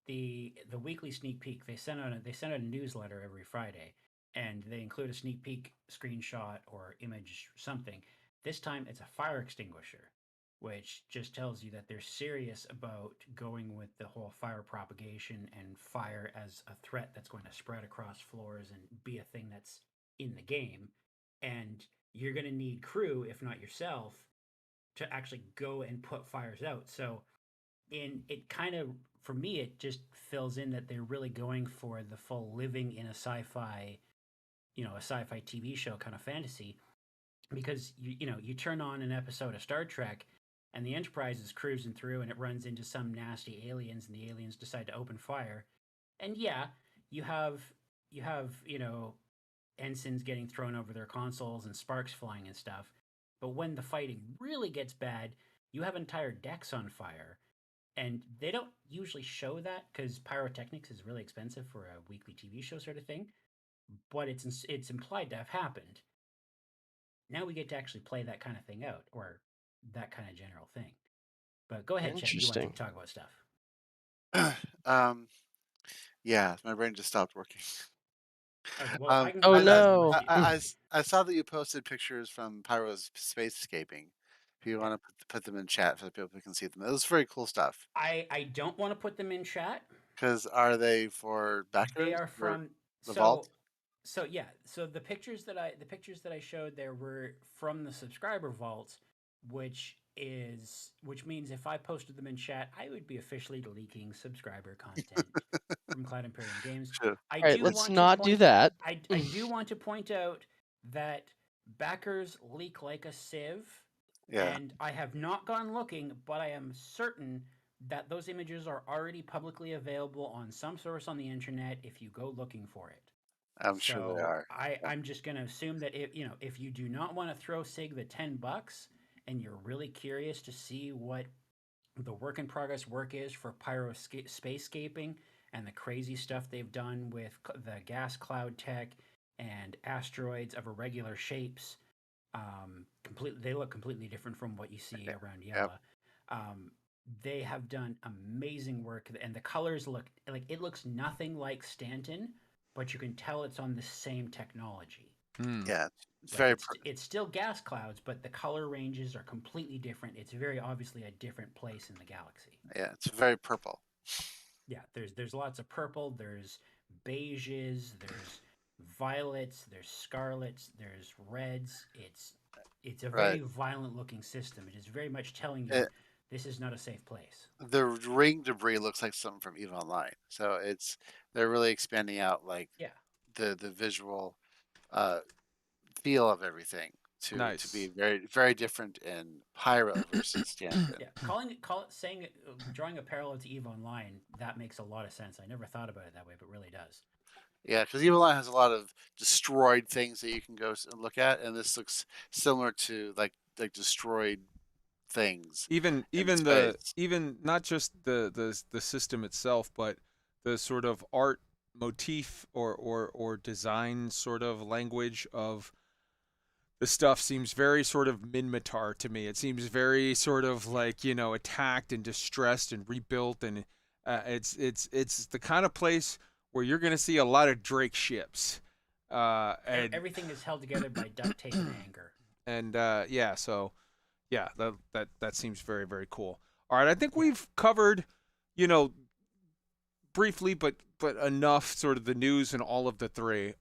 the weekly sneak peek. They send out a newsletter every Friday, and they include a sneak peek screenshot or image or something. This time it's a fire extinguisher, which just tells you that they're serious about going with the whole fire propagation and fire as a threat that's going to spread across floors and be a thing that's in the game. And you're going to need crew, if not yourself, to actually go and put fires out. So in it kind of for me it just fills in that they're really going for the full living in a sci-fi, a sci-fi TV show kind of fantasy, because you turn on an episode of Star Trek and the Enterprise is cruising through and it runs into some nasty aliens and the aliens decide to open fire. And yeah, you have ensigns getting thrown over their consoles and sparks flying and stuff. But when the fighting really gets bad, you have entire decks on fire. And they don't usually show that because pyrotechnics is really expensive for a weekly TV show sort of thing. But it's implied to have happened. Now we get to actually play that kind of thing out, or that kind of general thing. But go ahead, Chad. You wanted to talk about stuff. Yeah, my brain just stopped working. Okay, well, I can Oh go no! I saw that you posted pictures from Pyro's spacescaping. If you want to put them in chat for the people who can see them, it was very cool stuff. I don't want to put them in chat. Because are they for backers? They are from the vault. So yeah, so the pictures that I showed there were from the subscriber vault, which means if I posted them in chat, I would be officially leaking subscriber content from Cloud Imperium Games. Sure. All right, let's not do that. I do want to point out that backers leak like a sieve. Yeah. And I have not gone looking, but I am certain that those images are already publicly available on some source on the internet if you go looking for it. I'm sure they are. I'm just going to assume that if you do not want to throw Sig the $10 and you're really curious to see what the work in progress work is for Pyro spacescaping and the crazy stuff they've done with the gas cloud tech and asteroids of irregular shapes, they look completely different from what you see around Yella. They have done amazing work, and the colors look like it looks nothing like Stanton, but you can tell it's on the same technology. Yeah, it's still gas clouds, but the color ranges are completely different. It's very obviously a different place in the galaxy. Yeah, it's very purple. Yeah, there's lots of purple, there's beiges, there's violets, there's scarlets, there's reds. It's a very violent looking system. It is very much telling you this is not a safe place. The ring debris looks like something from EVE Online, so they're really expanding out the visual feel of everything to be very, very different in Pyro versus Stanton. Yeah, drawing a parallel to EVE Online, that makes a lot of sense. I never thought about it that way, but really does. Yeah, because EVE Online has a lot of destroyed things that you can go and look at, and this looks similar to like destroyed things. Even not just the system itself, but the sort of art motif or design sort of language of the stuff seems very sort of Minmatar to me. It seems very sort of like, attacked and distressed and rebuilt, and it's the kind of place where you're going to see a lot of Drake ships. And everything is held together by duct tape and anger. And that seems very, very cool. All right, I think we've covered, briefly, but enough sort of the news and all of the three.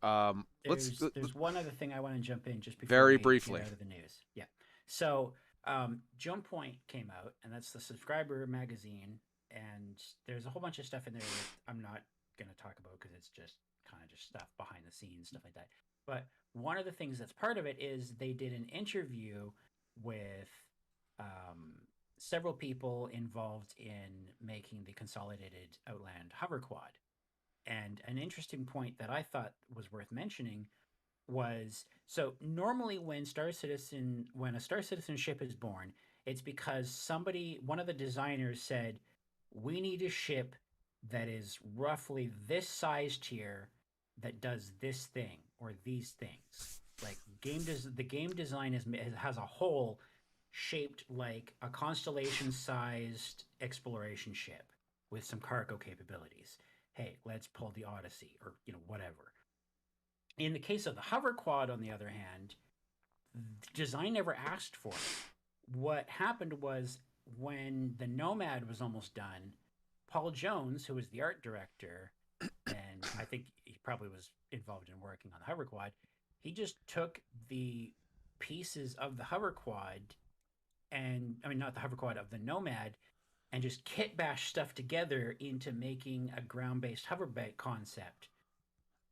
There's one other thing I want to jump in just before very we briefly get out of the news. Yeah. So Jump Point came out, and that's the subscriber magazine, and there's a whole bunch of stuff in there that I'm not going to talk about because it's just kind of just stuff behind the scenes, stuff like that. But one of the things that's part of it is they did an interview with several people involved in making the consolidated Outland hover quad. And an interesting point that I thought was worth mentioning was, so normally when a Star Citizen ship is born, it's because one of the designers said, we need a ship that is roughly this size tier that does this thing or these things. Like the game design has a hole shaped like a constellation-sized exploration ship with some cargo capabilities. Hey, let's pull the Odyssey or whatever. In the case of the hover quad, on the other hand, design never asked for it. What happened was when the Nomad was almost done, Paul Jones, who was the art director, and I think he probably was involved in working on the hover quad, he just took the pieces of the hover quad and not the hover quad, of the Nomad, and just kit bash stuff together into making a ground-based hoverboat concept.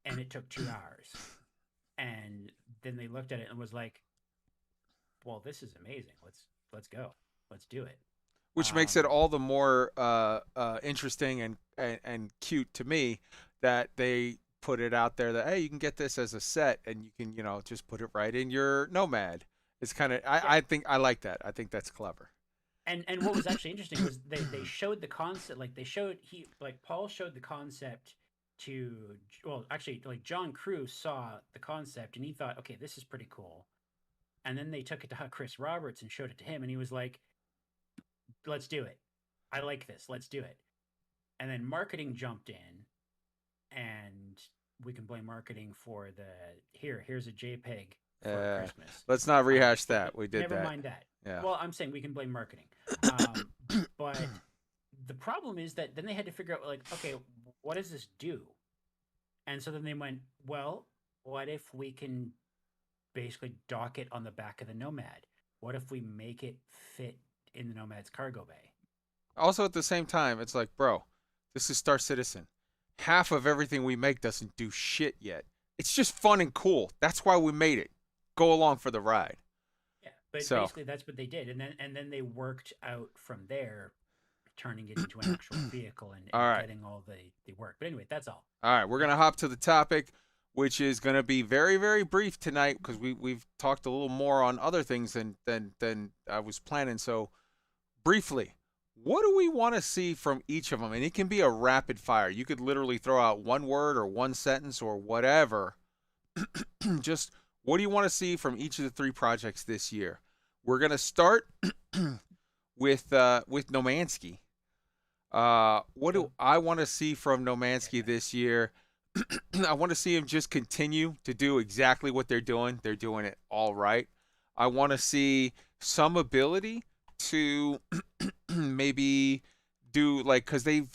And it took 2 hours. And then they looked at it and was like, well, this is amazing. Let's go. Let's do it. Which makes it all the more interesting and cute to me that they put it out there that, hey, you can get this as a set and you can, just put it right in your Nomad. It's kind of, I think I like that. I think that's clever. And what was actually interesting was they showed the concept, Paul showed the concept to, well, actually, like John Crew saw the concept and he thought, okay, this is pretty cool. And then they took it to Chris Roberts and showed it to him and he was like, let's do it. I like this. Let's do it. And then marketing jumped in, and we can blame marketing for here's a JPEG for Christmas. Let's not rehash that. We did never that. Never mind that. Yeah. Well, I'm saying we can blame marketing. But the problem is that then they had to figure out, like, okay, what does this do? And so then they went, well, what if we can basically dock it on the back of the Nomad? What if we make it fit in the Nomad's cargo bay? Also, at the same time, it's like, bro, this is Star Citizen. Half of everything we make doesn't do shit yet. It's just fun and cool. That's why we made it. Go along for the ride. Yeah, but basically that's what they did, and then they worked out from there, turning it into an actual vehicle and getting all the work. But anyway, that's all. All right, we're gonna hop to the topic, which is gonna be very, very brief tonight because we've talked a little more on other things than I was planning. So, briefly, what do we want to see from each of them? And it can be a rapid fire. You could literally throw out one word or one sentence or whatever. Just what do you want to see from each of the 3 projects this year? We're gonna start with Nomansky. What do I want to see from Nomansky this year? I want to see him just continue to do exactly what they're doing. They're doing it all right. I want to see some ability to maybe do, like, because they've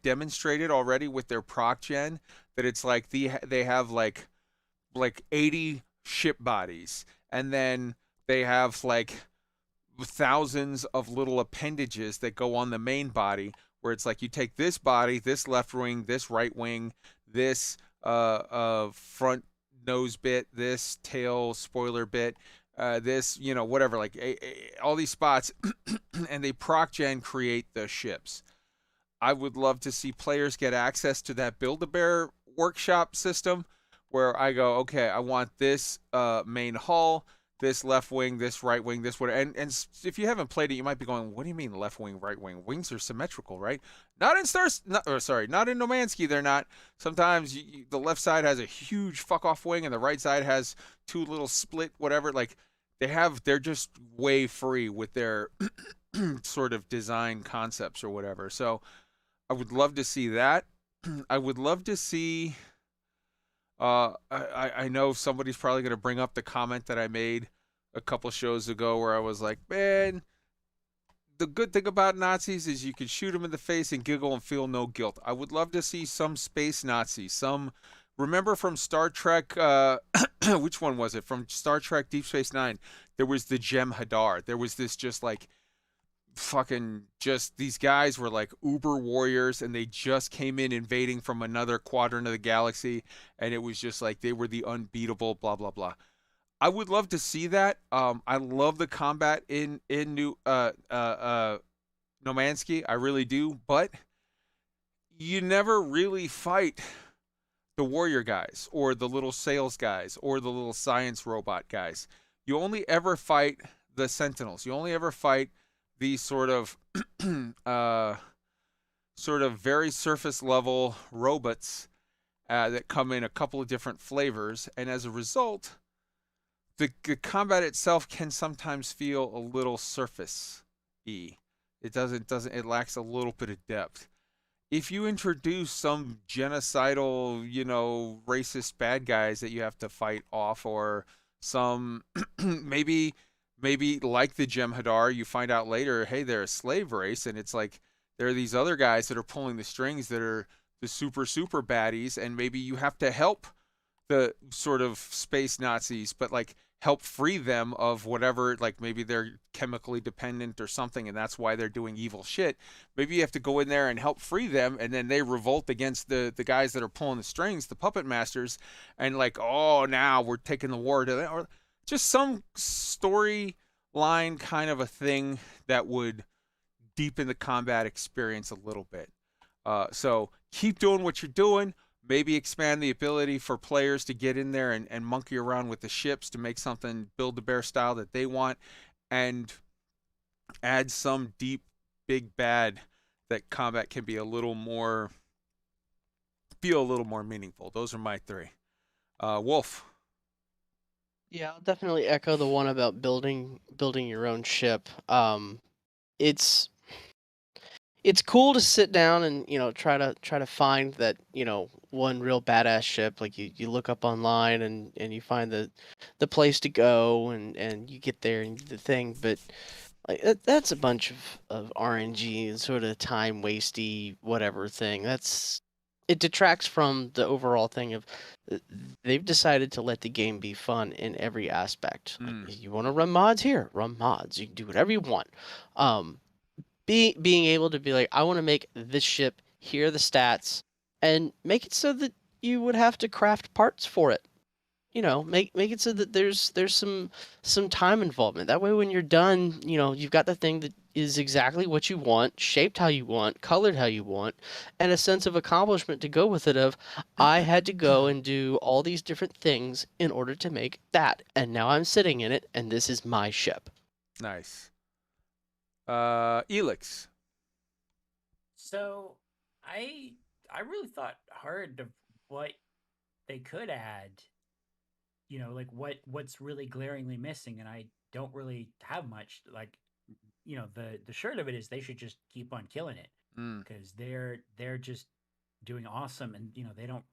demonstrated already with their proc gen that it's like they have like 80 ship bodies, and then they have like thousands of little appendages that go on the main body, where it's like you take this body, this left wing, this right wing, this front nose bit, this tail spoiler bit, this, whatever, like all these spots, and they proc gen create the ships. I would love to see players get access to that Build-A-Bear workshop system where I go, okay, I want this main hull, this left wing, this right wing, this whatever. And if you haven't played it, you might be going, what do you mean left wing, right wing? Wings are symmetrical, right? Not in Nomansky, they're not. Sometimes the left side has a huge fuck off wing and the right side has 2 little split whatever. Like they're just way free with their sort of design concepts or whatever. So I would love to see that. I would love to see I know somebody's probably going to bring up the comment that I made a couple shows ago where I was like, man, the good thing about Nazis is you can shoot them in the face and giggle and feel no guilt. I would love to see some space Nazis. Remember from Star Trek, which one was it? From Star Trek Deep Space Nine, there was the Gem Hadar. There was this just like fucking just these guys were like uber warriors and they just came in invading from another quadrant of the galaxy, and it was just like they were the unbeatable blah blah blah. I would love to see that. I love the combat in Nomansky, I really do, but you never really fight the warrior guys or the little sales guys or the little science robot guys. You only ever fight the Sentinels. You only ever fight these sort of very surface level robots that come in a couple of different flavors, and as a result, the combat itself can sometimes feel a little surface-y. It lacks a little bit of depth. if you introduce some genocidal, racist bad guys that you have to fight off, or some maybe like the Jem'Hadar, you find out later, hey, they're a slave race, and it's like there are these other guys that are pulling the strings that are the super baddies, and maybe you have to help the sort of space Nazis, but like help free them of whatever, like maybe they're chemically dependent or something, and that's why they're doing evil shit. Maybe you have to go in there and help free them, and then they revolt against the guys that are pulling the strings, the puppet masters, and like, oh, now we're taking the war to them, or just some storyline kind of a thing that would deepen the combat experience a little bit. So keep doing what you're doing. Maybe expand the ability for players to get in there and monkey around with the ships to make something build the bear style that they want, and add some deep, big bad that combat can be a little more feel a little more meaningful. Those are my three. Wolf. Yeah, I'll definitely echo the one about building your own ship. It's it's cool to sit down and try to find that one real badass ship. Like you look up online and you find the place to go and you get there and do the thing. But like that's a bunch of RNG and sort of time wasty whatever thing. It detracts from the overall thing of they've decided to let the game be fun in every aspect. Like, you want to run mods here, run mods. You can do whatever you want. Being able to be like, I want to make this ship, here are the stats, and make it so that you would have to craft parts for it. Make it so that there's some time involvement. That way when you're done, you've got the thing that is exactly what you want, shaped how you want, colored how you want, and a sense of accomplishment to go with it of I had to go and do all these different things in order to make that, and now I'm sitting in it and this is my ship. Nice. Elix. So I really thought hard of what they could add. Like what's really glaringly missing, and I don't really have much. Like, the short of it is they should just keep on killing it because they're just doing awesome, and they don't.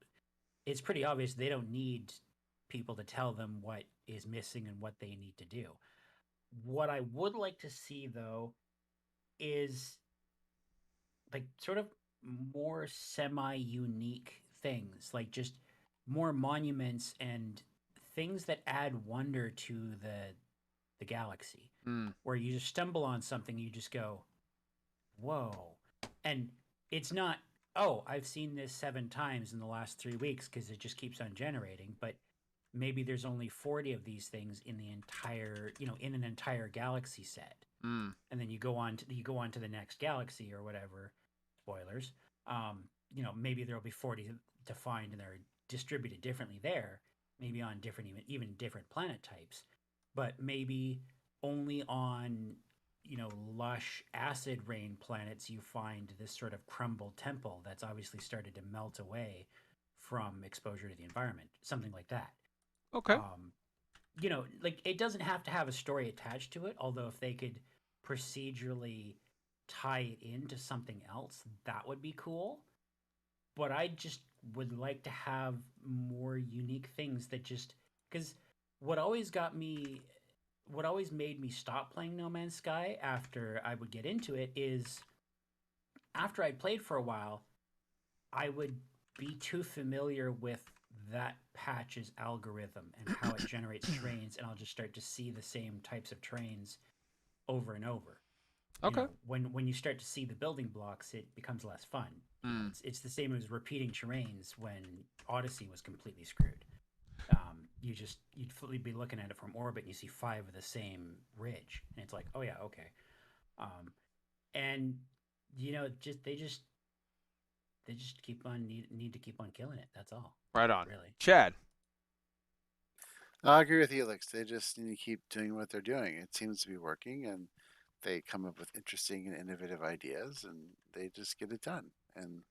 It's pretty obvious they don't need people to tell them what is missing and what they need to do. What I would like to see though is like sort of more semi-unique things, like just more monuments and things that add wonder to the galaxy, where you just stumble on something, you just go, "Whoa!" And it's not, "Oh, I've seen this 7 times in the last 3 weeks," because it just keeps on generating. But maybe there's only 40 of these things in the entire, in an entire galaxy set, and then you go on to the next galaxy or whatever. Spoilers. Maybe there'll be 40 to find, and they're distributed differently there, maybe on different, even different planet types, but maybe only on lush acid rain planets you find this sort of crumbled temple that's obviously started to melt away from exposure to the environment, something like that. Okay. Like it doesn't have to have a story attached to it, although if they could procedurally tie it into something else, that would be cool. But I just would like to have more unique things that just, because what always got me what always made me stop playing No Man's Sky after I would get into it is after I'd played for a while, I would be too familiar with that patch's algorithm and how it generates trains, and I'll just start to see the same types of trains over and over. Okay. When you start to see the building blocks, it becomes less fun. It's the same as repeating terrains when Odyssey was completely screwed. You'd be looking at it from orbit and you see 5 of the same ridge, and it's like, oh yeah, okay. And they just keep on need to keep on killing it. That's all. Right on. Really. Chad. I agree with Helix. They just need to keep doing what they're doing. It seems to be working, and they come up with interesting and innovative ideas, and they just get it done. And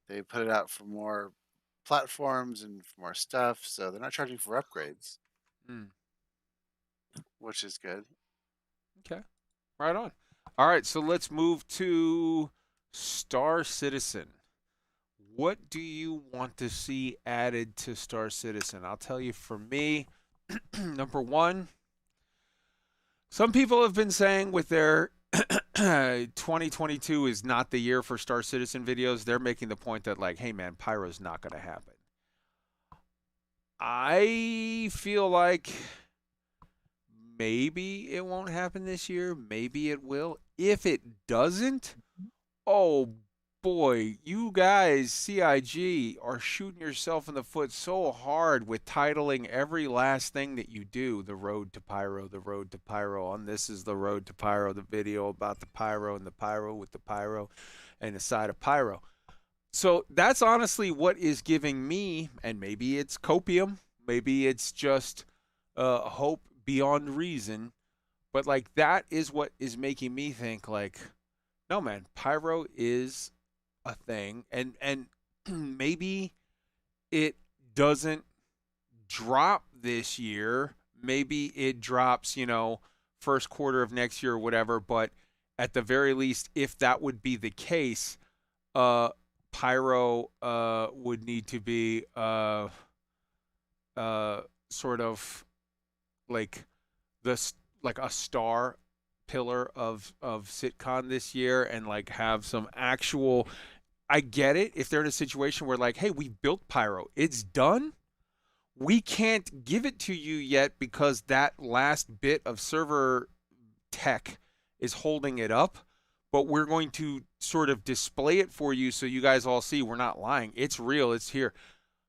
they put it out for more platforms and for more stuff, so they're not charging for upgrades, which is good. Okay. Right on. All right, so let's move to Star Citizen. What do you want to see added to Star Citizen? I'll tell you for me, number one, some people have been saying with their 2022 is not the year for Star Citizen videos. They're making the point that, like, hey man, Pyro's not going to happen. I feel like maybe it won't happen this year. Maybe it will. If it doesn't, oh boy, you guys, CIG, are shooting yourself in the foot so hard with titling every last thing that you do the road to Pyro, the road to Pyro. On This Is the Road to Pyro, the video about the Pyro and the Pyro with the Pyro and the side of Pyro. So that's honestly what is giving me, and maybe it's copium, maybe it's just hope beyond reason, but like that is what is making me think like, no man, Pyro is a thing, and maybe it doesn't drop this year. Maybe it drops, first quarter of next year or whatever. But at the very least, if that would be the case, Pyro would need to be sort of like like a star pillar of sitcom this year, and like have some actual. I get it if they're in a situation where like, hey, we built Pyro, it's done. We can't give it to you yet because that last bit of server tech is holding it up, but we're going to sort of display it for you so you guys all see we're not lying. It's real. It's here.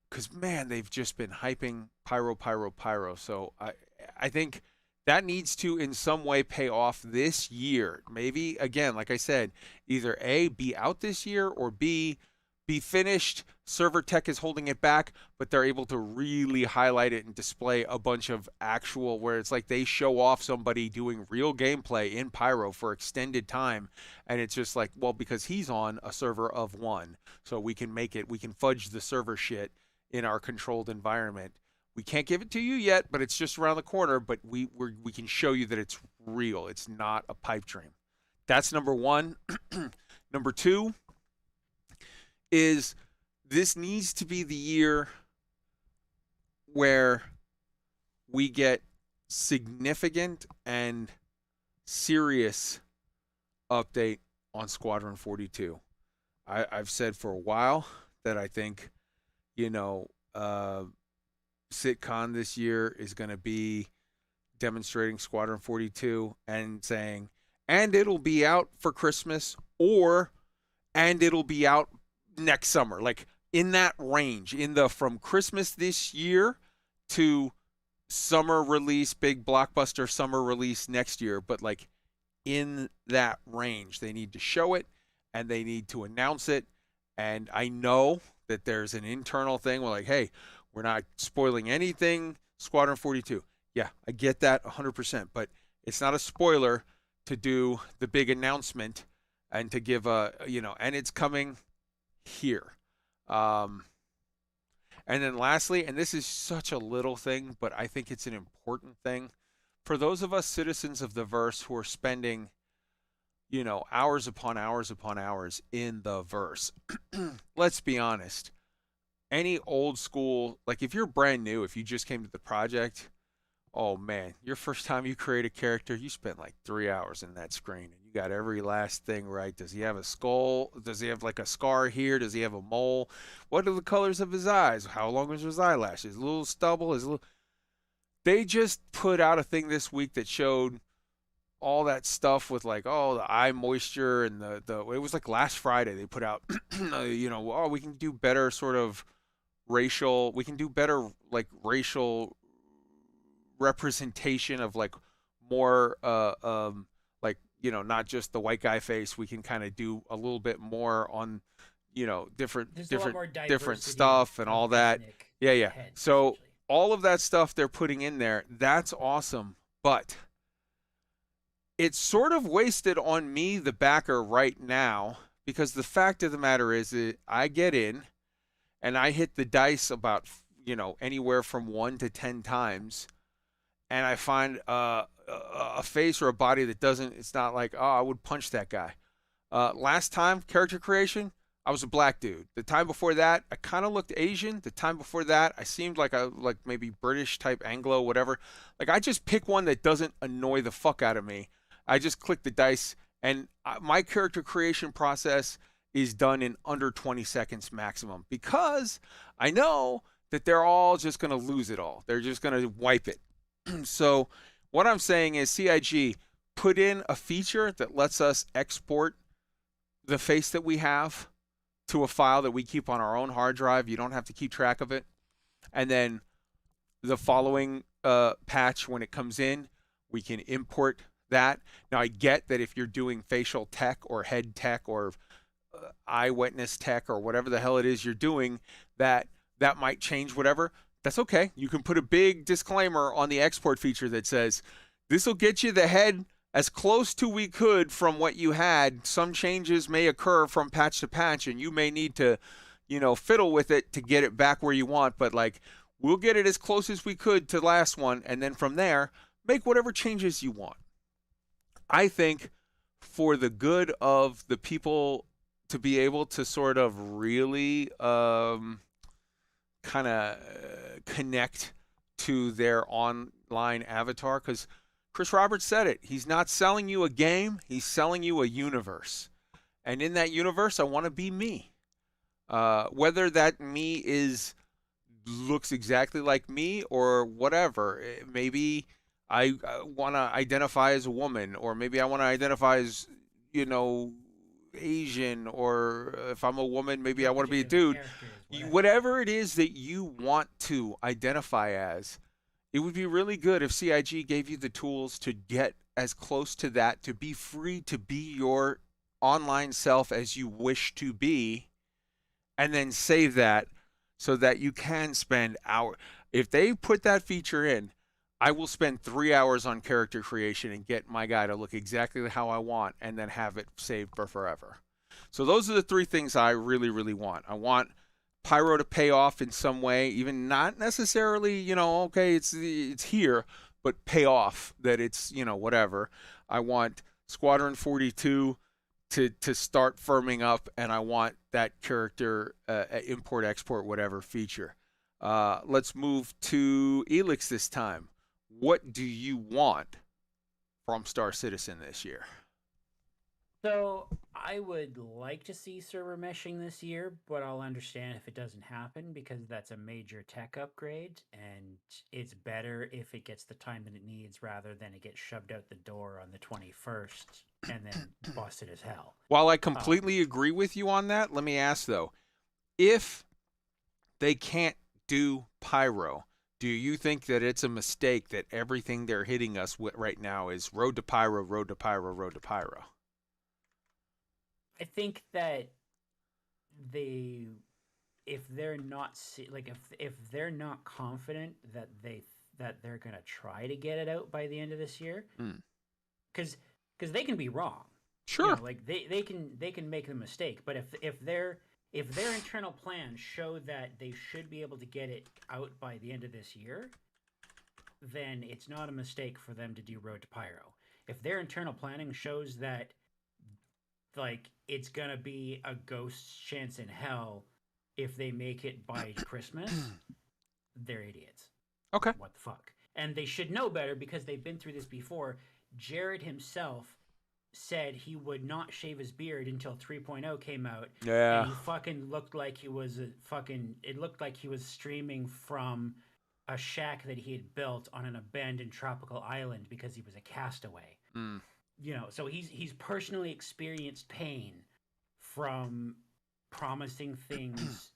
Because, man, they've just been hyping Pyro, Pyro, Pyro. So I think that needs to in some way pay off this year. Maybe, again, like I said, either A, be out this year, or B, be finished. Server tech is holding it back, but they're able to really highlight it and display a bunch of actual, where it's like they show off somebody doing real gameplay in Pyro for extended time. And it's just like, well, because he's on a server of one, so we can fudge the server shit in our controlled environment. We can't give it to you yet, but it's just around the corner. But we can show you that it's real. It's not a pipe dream. That's number one. Number two is this needs to be the year where we get significant and serious update on Squadron 42. I've said for a while that I think, SitCon this year is going to be demonstrating Squadron 42 and saying, and it'll be out for Christmas, and it'll be out next summer. Like in that range, from Christmas this year to summer release, big blockbuster summer release next year. But like in that range, they need to show it and they need to announce it. And I know that there's an internal thing where like, hey, we're not spoiling anything. Squadron 42. Yeah, I get that 100%, but it's not a spoiler to do the big announcement and to give and it's coming here. And then lastly, and this is such a little thing, but I think it's an important thing for those of us citizens of the verse who are spending, hours upon hours upon hours in the verse. Let's be honest. Any old school, like if you're brand new, if you just came to the project, oh man, your first time you create a character, you spent like 3 hours in that screen and you got every last thing right. Does he have a skull? Does he have like a scar here? Does he have a mole? What are the colors of his eyes? How long is his eyelashes? A little stubble? They just put out a thing this week that showed all that stuff with like, the eye moisture and the it was like last Friday they put out, we can do better sort of we can do better like racial representation of like more not just the white guy face. We can kind of do a little bit more on different stuff and all that. Yeah. So all of that stuff they're putting in there, that's awesome, but it's sort of wasted on me, the backer, right now, because the fact of the matter is that I get in and I hit the dice about anywhere from 1 to 10 times, and I find a face or a body that doesn't. It's not like, I would punch that guy. Last time character creation, I was a black dude. The time before that, I kind of looked Asian. The time before that, I seemed like maybe British type Anglo, whatever. Like I just pick one that doesn't annoy the fuck out of me. I just click the dice, and my character creation process is done in under 20 seconds maximum because I know that they're all just going to lose it all. They're just going to wipe it. So what I'm saying is CIG put in a feature that lets us export the face that we have to a file that we keep on our own hard drive. You don't have to keep track of it. And then the following patch, when it comes in, we can import that. Now, I get that if you're doing facial tech or head tech or eyewitness tech or whatever the hell it is you're doing, that might change whatever. That's okay. You can put a big disclaimer on the export feature that says, this will get you the head as close to we could from what you had. Some changes may occur from patch to patch, and you may need to, fiddle with it to get it back where you want. But like, we'll get it as close as we could to the last one, and then from there, make whatever changes you want. I think for the good of the people to be able to sort of really kind of connect to their online avatar, because Chris Roberts said it. He's not selling you a game. He's selling you a universe. And in that universe, I want to be me. Whether that me looks exactly like me or whatever. Maybe I want to identify as a woman, or maybe I want to identify as, Asian, or if I'm a woman, maybe I want to be a dude. Whatever it is that you want to identify as, it would be really good if CIG gave you the tools to get as close to that, to be free to be your online self as you wish to be, and then save that so that you can spend hours. If they put that feature in, I will spend 3 hours on character creation and get my guy to look exactly how I want, and then have it saved for forever. So those are the three things I really, really want. I want Pyro to pay off in some way, even not necessarily, okay, it's here, but pay off that it's, whatever. I want Squadron 42 to start firming up, and I want that character import, export, whatever feature. Let's move to Elix this time. What do you want from Star Citizen this year? So I would like to see server meshing this year, but I'll understand if it doesn't happen because that's a major tech upgrade, and it's better if it gets the time that it needs rather than it gets shoved out the door on the 21st and then busted as hell. While I completely agree with you on that, let me ask though, if they can't do Pyro, do you think that it's a mistake that everything they're hitting us with right now is road to Pyro, road to Pyro, road to Pyro? I think that if they're not if they're not confident that they're gonna try to get it out by the end of this year, because they can be wrong. Sure. They can make a mistake, but if their internal plans show that they should be able to get it out by the end of this year, then it's not a mistake for them to do Road to Pyro. If their internal planning shows that it's gonna be a ghost chance in hell if they make it by Christmas, they're idiots. Okay. What the fuck? And they should know better because they've been through this before. Jared himself said he would not shave his beard until 3.0 came out. Yeah. And he fucking looked like he was it looked like he was streaming from a shack that he had built on an abandoned tropical island because he was a castaway. So he's personally experienced pain from promising things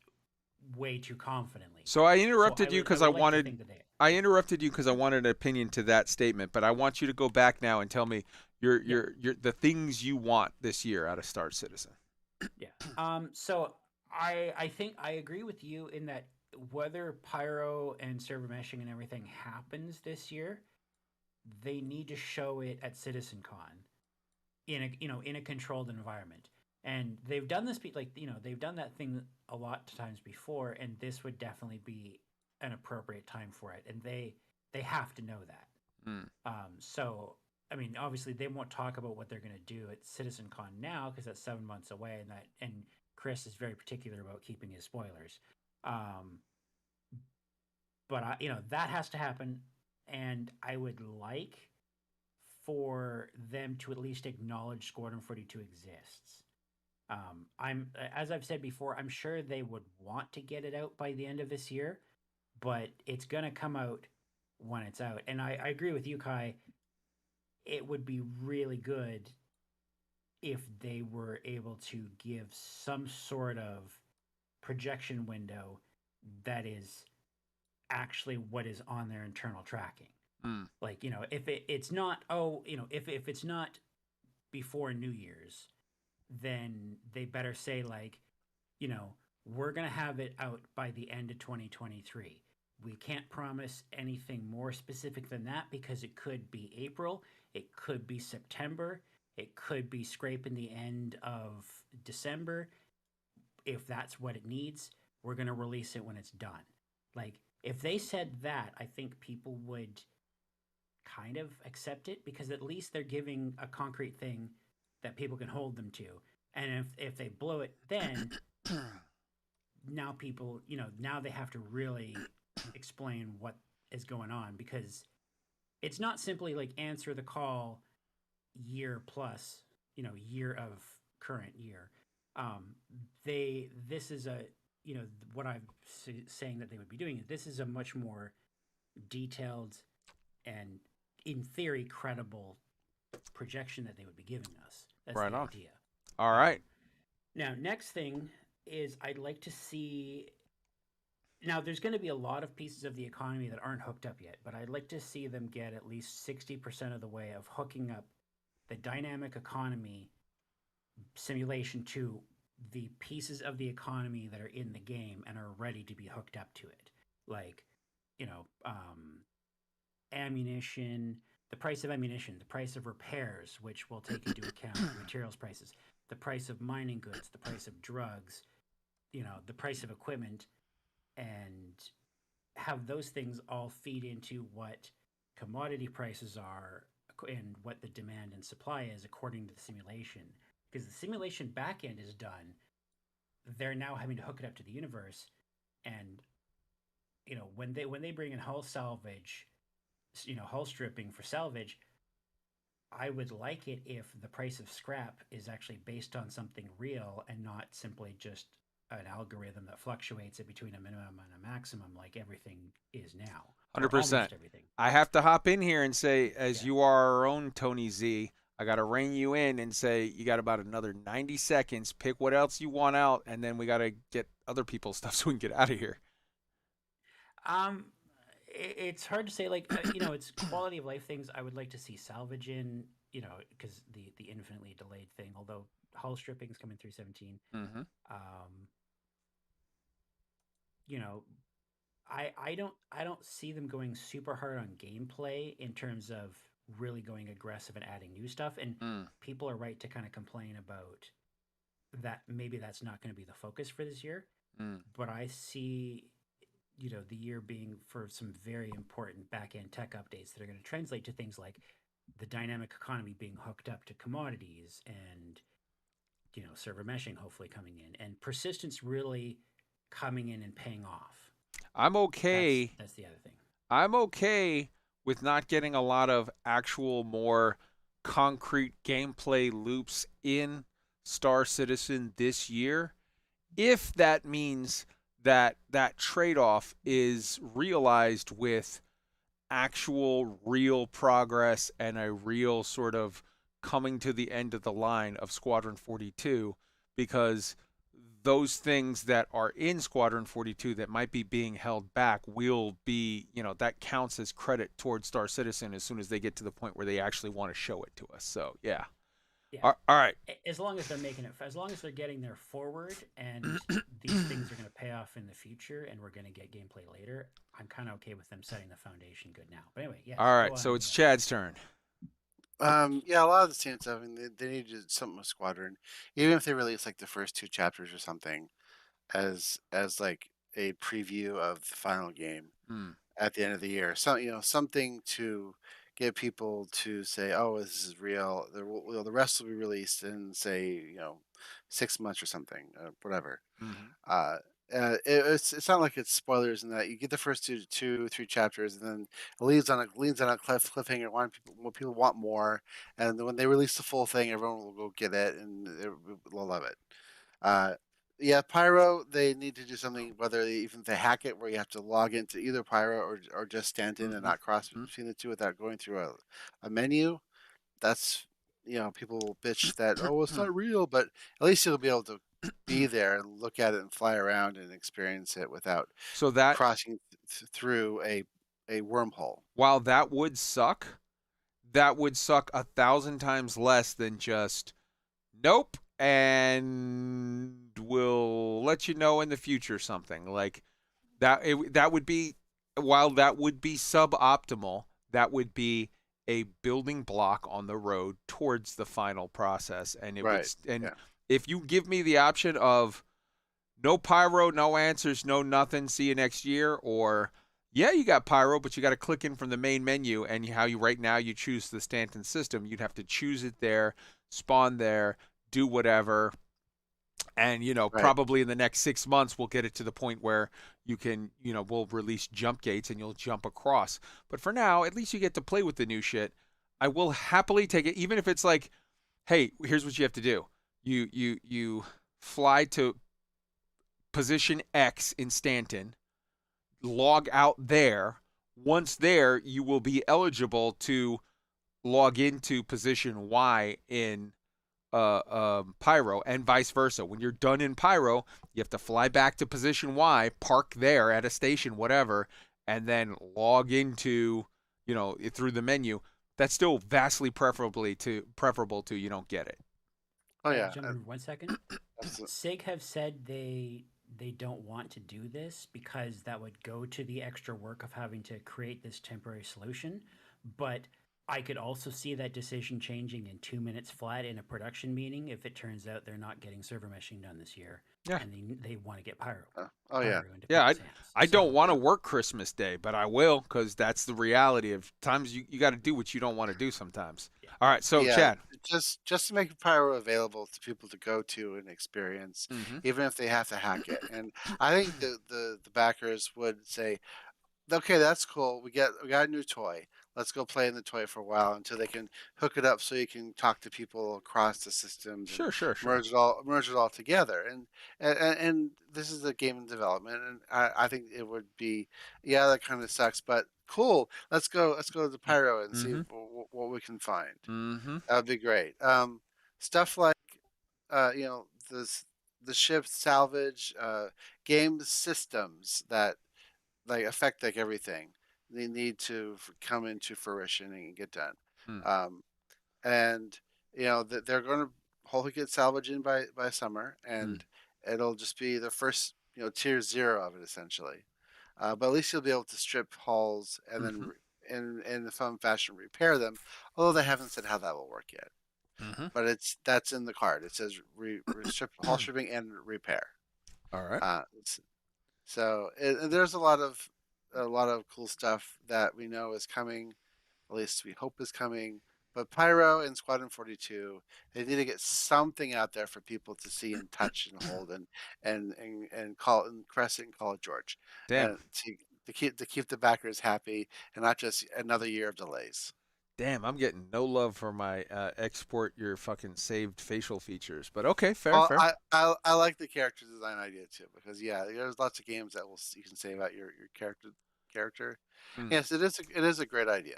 way too confidently. So I interrupted you because I wanted an opinion to that statement, but I want you to go back now and tell me your the things you want this year out of Star Citizen. Yeah. So I think I agree with you in that whether Pyro and server meshing and everything happens this year, they need to show it at CitizenCon in a controlled environment. And they've done this they've done that thing a lot of times before, and this would definitely be an appropriate time for it. And they have to know that. So I mean, obviously they won't talk about what they're going to do at CitizenCon now because that's 7 months away, and Chris is very particular about keeping his spoilers. But that has to happen, and I would like for them to at least acknowledge Squadron 42 exists. I'm as I've said before, I'm sure they would want to get it out by the end of this year, but it's gonna come out when it's out. And I agree with you, Kai. It would be really good if they were able to give some sort of projection window that is actually what is on their internal tracking. Like, if it's not, if it's not before New Year's, then they better say, like, we're going to have it out by the end of 2023. We can't promise anything more specific than that because it could be April, it could be September, it could be scraping the end of December. If that's what it needs, we're going to release it when it's done. Like, if they said that, I think people would kind of accept it because at least they're giving a concrete thing that people can hold them to. And if they blow it, then now people, now they have to really explain what is going on, because it's not simply like answer the call year plus, year of current year. This is a, what I'm saying that they would be doing. This is a much more detailed and, in theory, credible projection that they would be giving us. That's Right the on. idea. All right. Now, next thing is I'd like to see. Now, there's going to be a lot of pieces of the economy that aren't hooked up yet, but I'd like to see them get at least 60% of the way of hooking up the dynamic economy simulation to the pieces of the economy that are in the game and are ready to be hooked up to it. Like, ammunition, the price of ammunition, the price of repairs, which will take into account materials prices, the price of mining goods, the price of drugs, the price of equipment, and have those things all feed into what commodity prices are and what the demand and supply is according to the simulation. Because the simulation backend is done, they're now having to hook it up to the universe, and when they bring in hull salvage, hull stripping for salvage, I would like it if the price of scrap is actually based on something real and not simply just an algorithm that fluctuates it between a minimum and a maximum like everything is now. 100%. Almost everything. I have to hop in here and say, as you are our own Tony Z, I got to rein you in and say you got about another 90 seconds. Pick what else you want out, and then we got to get other people's stuff so we can get out of here. It's hard to say. Like, it's quality of life things I would like to see salvage in, because the infinitely delayed thing. Although hull stripping is coming through 17. Mm-hmm. I don't see them going super hard on gameplay in terms of really going aggressive and adding new stuff. And people are right to kind of complain about that. Maybe that's not going to be the focus for this year. But I see, the year being for some very important back-end tech updates that are going to translate to things like the dynamic economy being hooked up to commodities and, server meshing hopefully coming in, and persistence really coming in and paying off. I'm okay. That's the other thing. I'm okay with not getting a lot of actual more concrete gameplay loops in Star Citizen this year, if that means that trade-off is realized with actual real progress and a real sort of coming to the end of the line of Squadron 42, because those things that are in Squadron 42 that might be being held back will be, that counts as credit towards Star Citizen as soon as they get to the point where they actually want to show it to us. So, yeah. All right. As long as they're making it, as long as they're getting there forward, and these things are going to pay off in the future, and we're going to get gameplay later, I'm kind of okay with them setting the foundation good now. But anyway, yeah. All right, so it's Chad's turn. Yeah, a lot of the same stuff. I mean, they need to do something with Squadron, even if they release like the first 2 chapters or something, as like a preview of the final game at the end of the year. So something to get people to say, "Oh, this is real." The rest will be released in, say, 6 months or something, whatever. Mm-hmm. Uh, it's not like it's spoilers in that you get the first 3 chapters, and then it leads on a cliffhanger. People want more, and then when they release the full thing, everyone will go get it, and they'll love it. Uh, yeah, Pyro, they need to do something, whether even if they hack it, where you have to log into either Pyro or just Stanton and not cross between the two without going through a menu. That's, people will bitch that, oh, it's not real, but at least you'll be able to be there and look at it and fly around and experience it without So that crossing through a wormhole. while that would suck 1,000 times less than just nope, and we'll let you know in the future something like that. That would be, while that would be suboptimal, that would be a building block on the road towards the final process. And it would, Right. and Yeah. if you give me the option of no pyro, no answers, no nothing, see you next year, or yeah, you got pyro, but you got to click in from the main menu, and how you right now you choose the Stanton system, you'd have to choose it there, spawn there, do whatever, and Right. probably in the next 6 months we'll get it to the point where you can, we'll release jump gates and you'll jump across. But for now, at least you get to play with the new shit. I will happily take it, even if it's like, hey, here's what you have to do. You fly to position X in Stanton, log out there. Once there, you will be eligible to log into position Y in Pyro, and vice versa. When you're done in Pyro, you have to fly back to position Y, park there at a station, whatever, and then log into, through the menu. That's still vastly preferable to you don't get it. Oh yeah. Jump in for 1 second. SIG have said they don't want to do this because that would go to the extra work of having to create this temporary solution. But I could also see that decision changing in 2 minutes flat in a production meeting if it turns out they're not getting server meshing done this year. Yeah. And they want to get Pyro. Oh yeah. Into Yeah, people's hands. I don't want to work Christmas Day, but I will, because that's the reality of times you got to do what you don't want to do sometimes. Yeah. All right, so Yeah, Chad. just to make Pyro available to people to go to and experience, even if they have to hack it. And I think the backers would say, okay, that's cool. We got a new toy. Let's go play in the toy for a while until they can hook it up so you can talk to people across the systems and Sure. merge it all together. And this is a game in development, and I think it would be, yeah, that kind of sucks, but cool. Let's go to Pyro and see what we can find. That would be great. Stuff like the ship salvage, game systems that like affect like everything. They need to come into fruition and get done. And they're going to hopefully get salvaged in by summer, and it'll just be the first tier 0 of it essentially. But at least you'll be able to strip hulls and then in the fun fashion repair them. Although they haven't said how that will work yet. But that's in the card. It says hull stripping and repair. All right. So there's a lot of cool stuff that we know is coming, at least we hope is coming. But Pyro and Squadron 42, they need to get something out there for people to see and touch and hold and call and Crescent and call it George. Damn. And to keep the backers happy and not just another year of delays. Damn, I'm getting no love for my export your fucking saved facial features. But okay, fair. I like the character design idea too, because there's lots of games that you can save out your character. Yes, it is a great idea.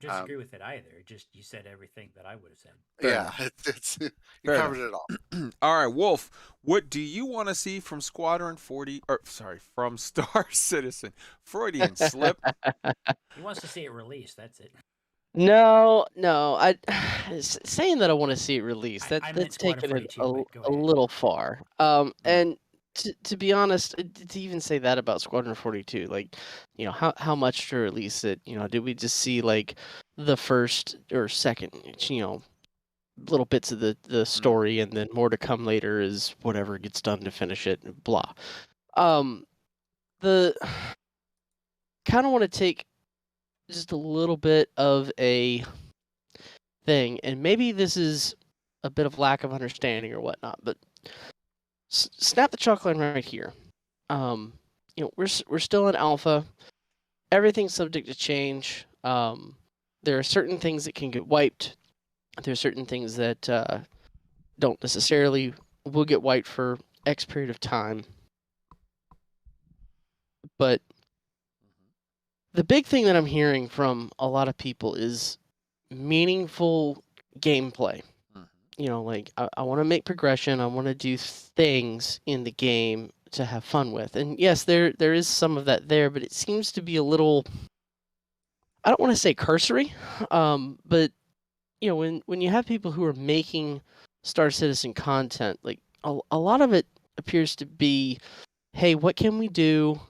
Disagree with it either. Just you said everything that I would have said. Fair you covered it all. All right, Wolf. What do you want to see from Squadron 40? Or sorry, from Star Citizen? Freudian slip. He wants to see it released. That's it. No. I saying that I want to see it released. That's taking it a little far. And to be honest, to even say that about Squadron 42, like, how much to release it? Did we just see like the first or second, little bits of the story, and then more to come later is whatever gets done to finish it, blah. The kind of want to take just a little bit of a thing, and maybe this is a bit of lack of understanding or whatnot, but snap the chalk line right here. We're still in alpha. Everything's subject to change. There are certain things that can get wiped. There are certain things that don't necessarily will get wiped for X period of time. But the big thing that I'm hearing from a lot of people is meaningful gameplay. Like I want to make progression. I want to do things in the game to have fun with. And yes, there is some of that there, but it seems to be a little, I don't want to say cursory, but when you have people who are making Star Citizen content, like a lot of it appears to be, hey, what can we do?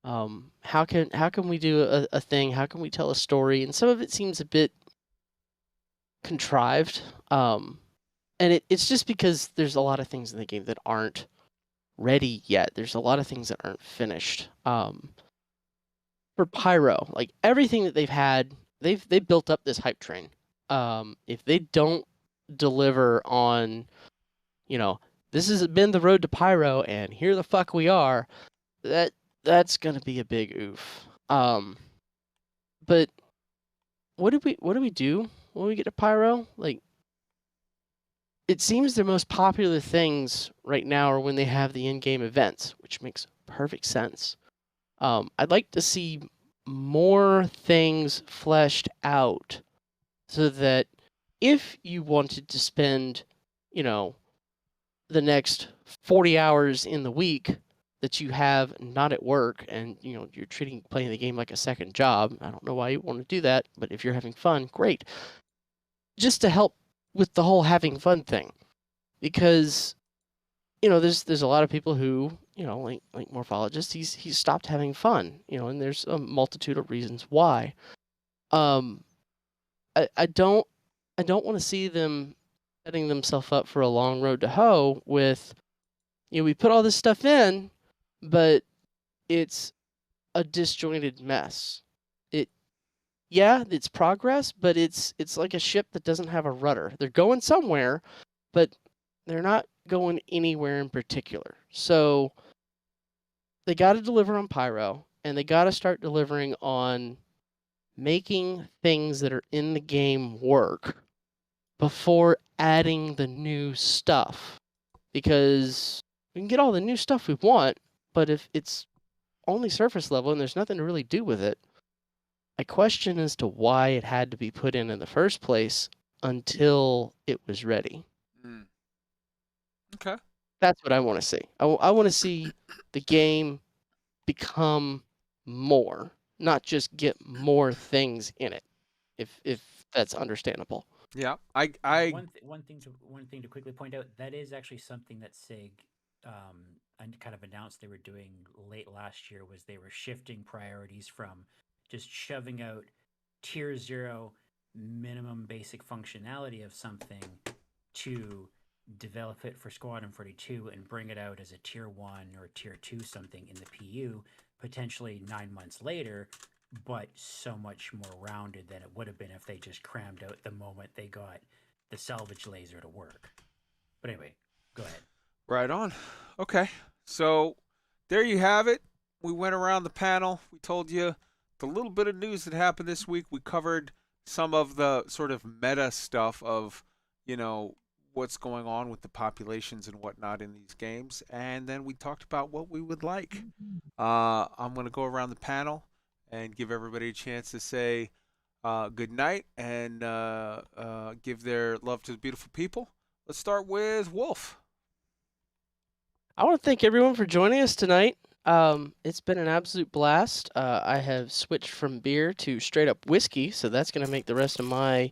How can we do a thing? How can we tell a story? And some of it seems a bit contrived. And it's just because there's a lot of things in the game that aren't ready yet. There's a lot of things that aren't finished. For Pyro, like everything that they've had, they've built up this hype train. If they don't deliver on, this has been the road to Pyro, and here the fuck we are, that's gonna be a big oof. But what do we do when we get to Pyro? Like, it seems their most popular things right now are when they have the in-game events, which makes perfect sense. I'd like to see more things fleshed out so that if you wanted to spend, the next 40 hours in the week that you have not at work and, you're treating playing the game like a second job, I don't know why you want to do that, but if you're having fun, great. Just to help with the whole having fun thing. Because there's a lot of people who like Morphologist, he's stopped having fun, and there's a multitude of reasons why. I don't want to see them setting themselves up for a long road to hoe with, we put all this stuff in, but it's a disjointed mess. It's progress, but it's like a ship that doesn't have a rudder. They're going somewhere, but they're not going anywhere in particular. So they got to deliver on Pyro, and they got to start delivering on making things that are in the game work before adding the new stuff. Because we can get all the new stuff we want, but if it's only surface level and there's nothing to really do with it, I question as to why it had to be put in the first place until it was ready. Okay. That's what I want to see. I want to see the game become more, not just get more things in it. If that's understandable. Yeah, One thing to quickly point out, that is actually something that SIG and kind of announced they were doing late last year, was they were shifting priorities from just shoving out tier 0 minimum basic functionality of something to develop it for Squadron 42 and bring it out as a tier 1 or tier 2 something in the PU potentially 9 months later, but so much more rounded than it would have been if they just crammed out the moment they got the salvage laser to work. But anyway, go ahead. Right on. Okay. So there you have it. We went around the panel. We told you the little bit of news that happened this week. We covered some of the sort of meta stuff of, what's going on with the populations and whatnot in these games. And then we talked about what we would like. I'm going to go around the panel and give everybody a chance to say good night and give their love to the beautiful people. Let's start with Wolf. I want to thank everyone for joining us tonight. It's been an absolute blast. I have switched from beer to straight up whiskey, so that's going to make the rest of my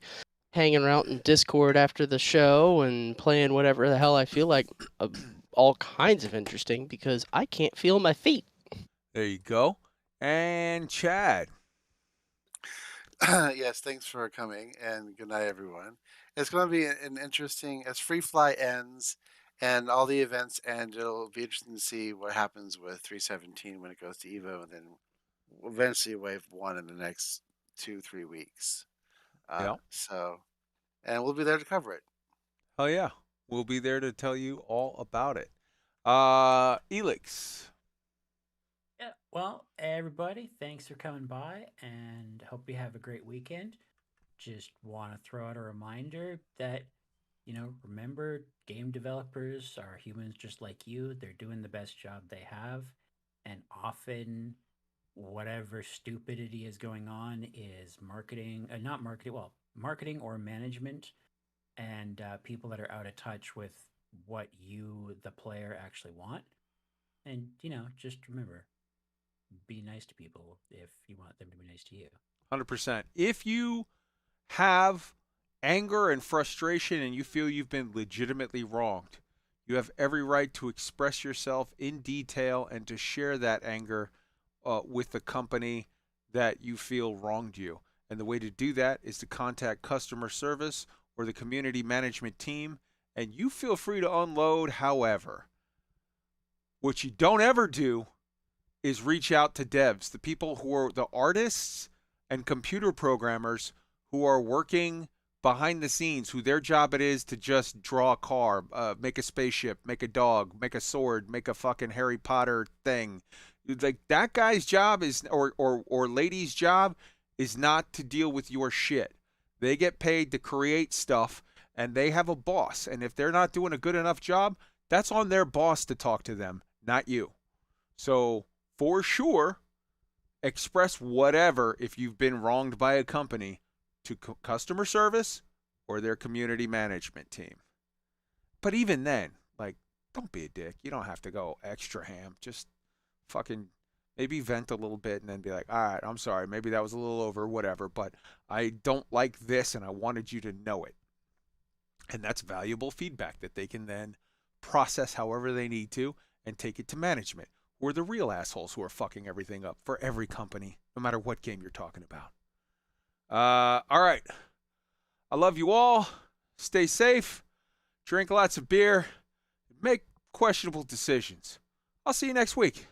hanging around in Discord after the show and playing whatever the hell I feel like all kinds of interesting because I can't feel my feet. There you go. And Chad. Yes, thanks for coming, and good night, everyone. It's going to be an interesting, as Free Fly ends and all the events end, it'll be interesting to see what happens with 317 when it goes to Evo, and then eventually Wave 1 in the next 2-3 weeks. Yeah. So, and we'll be there to cover it. Oh yeah, we'll be there to tell you all about it. Elix. Yeah. Well, everybody, thanks for coming by, and hope you have a great weekend. Just want to throw out a reminder that, remember, game developers are humans just like you. They're doing the best job they have, and often whatever stupidity is going on is marketing, not marketing, well, marketing or management, and people that are out of touch with what you, the player, actually want. And, just remember, be nice to people if you want them to be nice to you. 100%. If you have anger and frustration and you feel you've been legitimately wronged, you have every right to express yourself in detail and to share that anger with the company that you feel wronged you. And the way to do that is to contact customer service or the community management team, and you feel free to unload. However, what you don't ever do is reach out to devs, the people who are the artists and computer programmers who are working behind the scenes, who their job it is to just draw a car, make a spaceship, make a dog, make a sword, make a fucking Harry Potter thing. Like that guy's job is, or lady's job is not to deal with your shit. They get paid to create stuff, and they have a boss. And if they're not doing a good enough job, that's on their boss to talk to them, not you. So for sure, express whatever if you've been wronged by a company to customer service or their community management team. But even then, like, don't be a dick. You don't have to go extra ham. Just fucking maybe vent a little bit and then be like, all right, I'm sorry. Maybe that was a little over, whatever. But I don't like this and I wanted you to know it. And that's valuable feedback that they can then process however they need to and take it to management. We're the real assholes who are fucking everything up for every company, no matter what game you're talking about. All right. I love you all. Stay safe. Drink lots of beer. Make questionable decisions. I'll see you next week.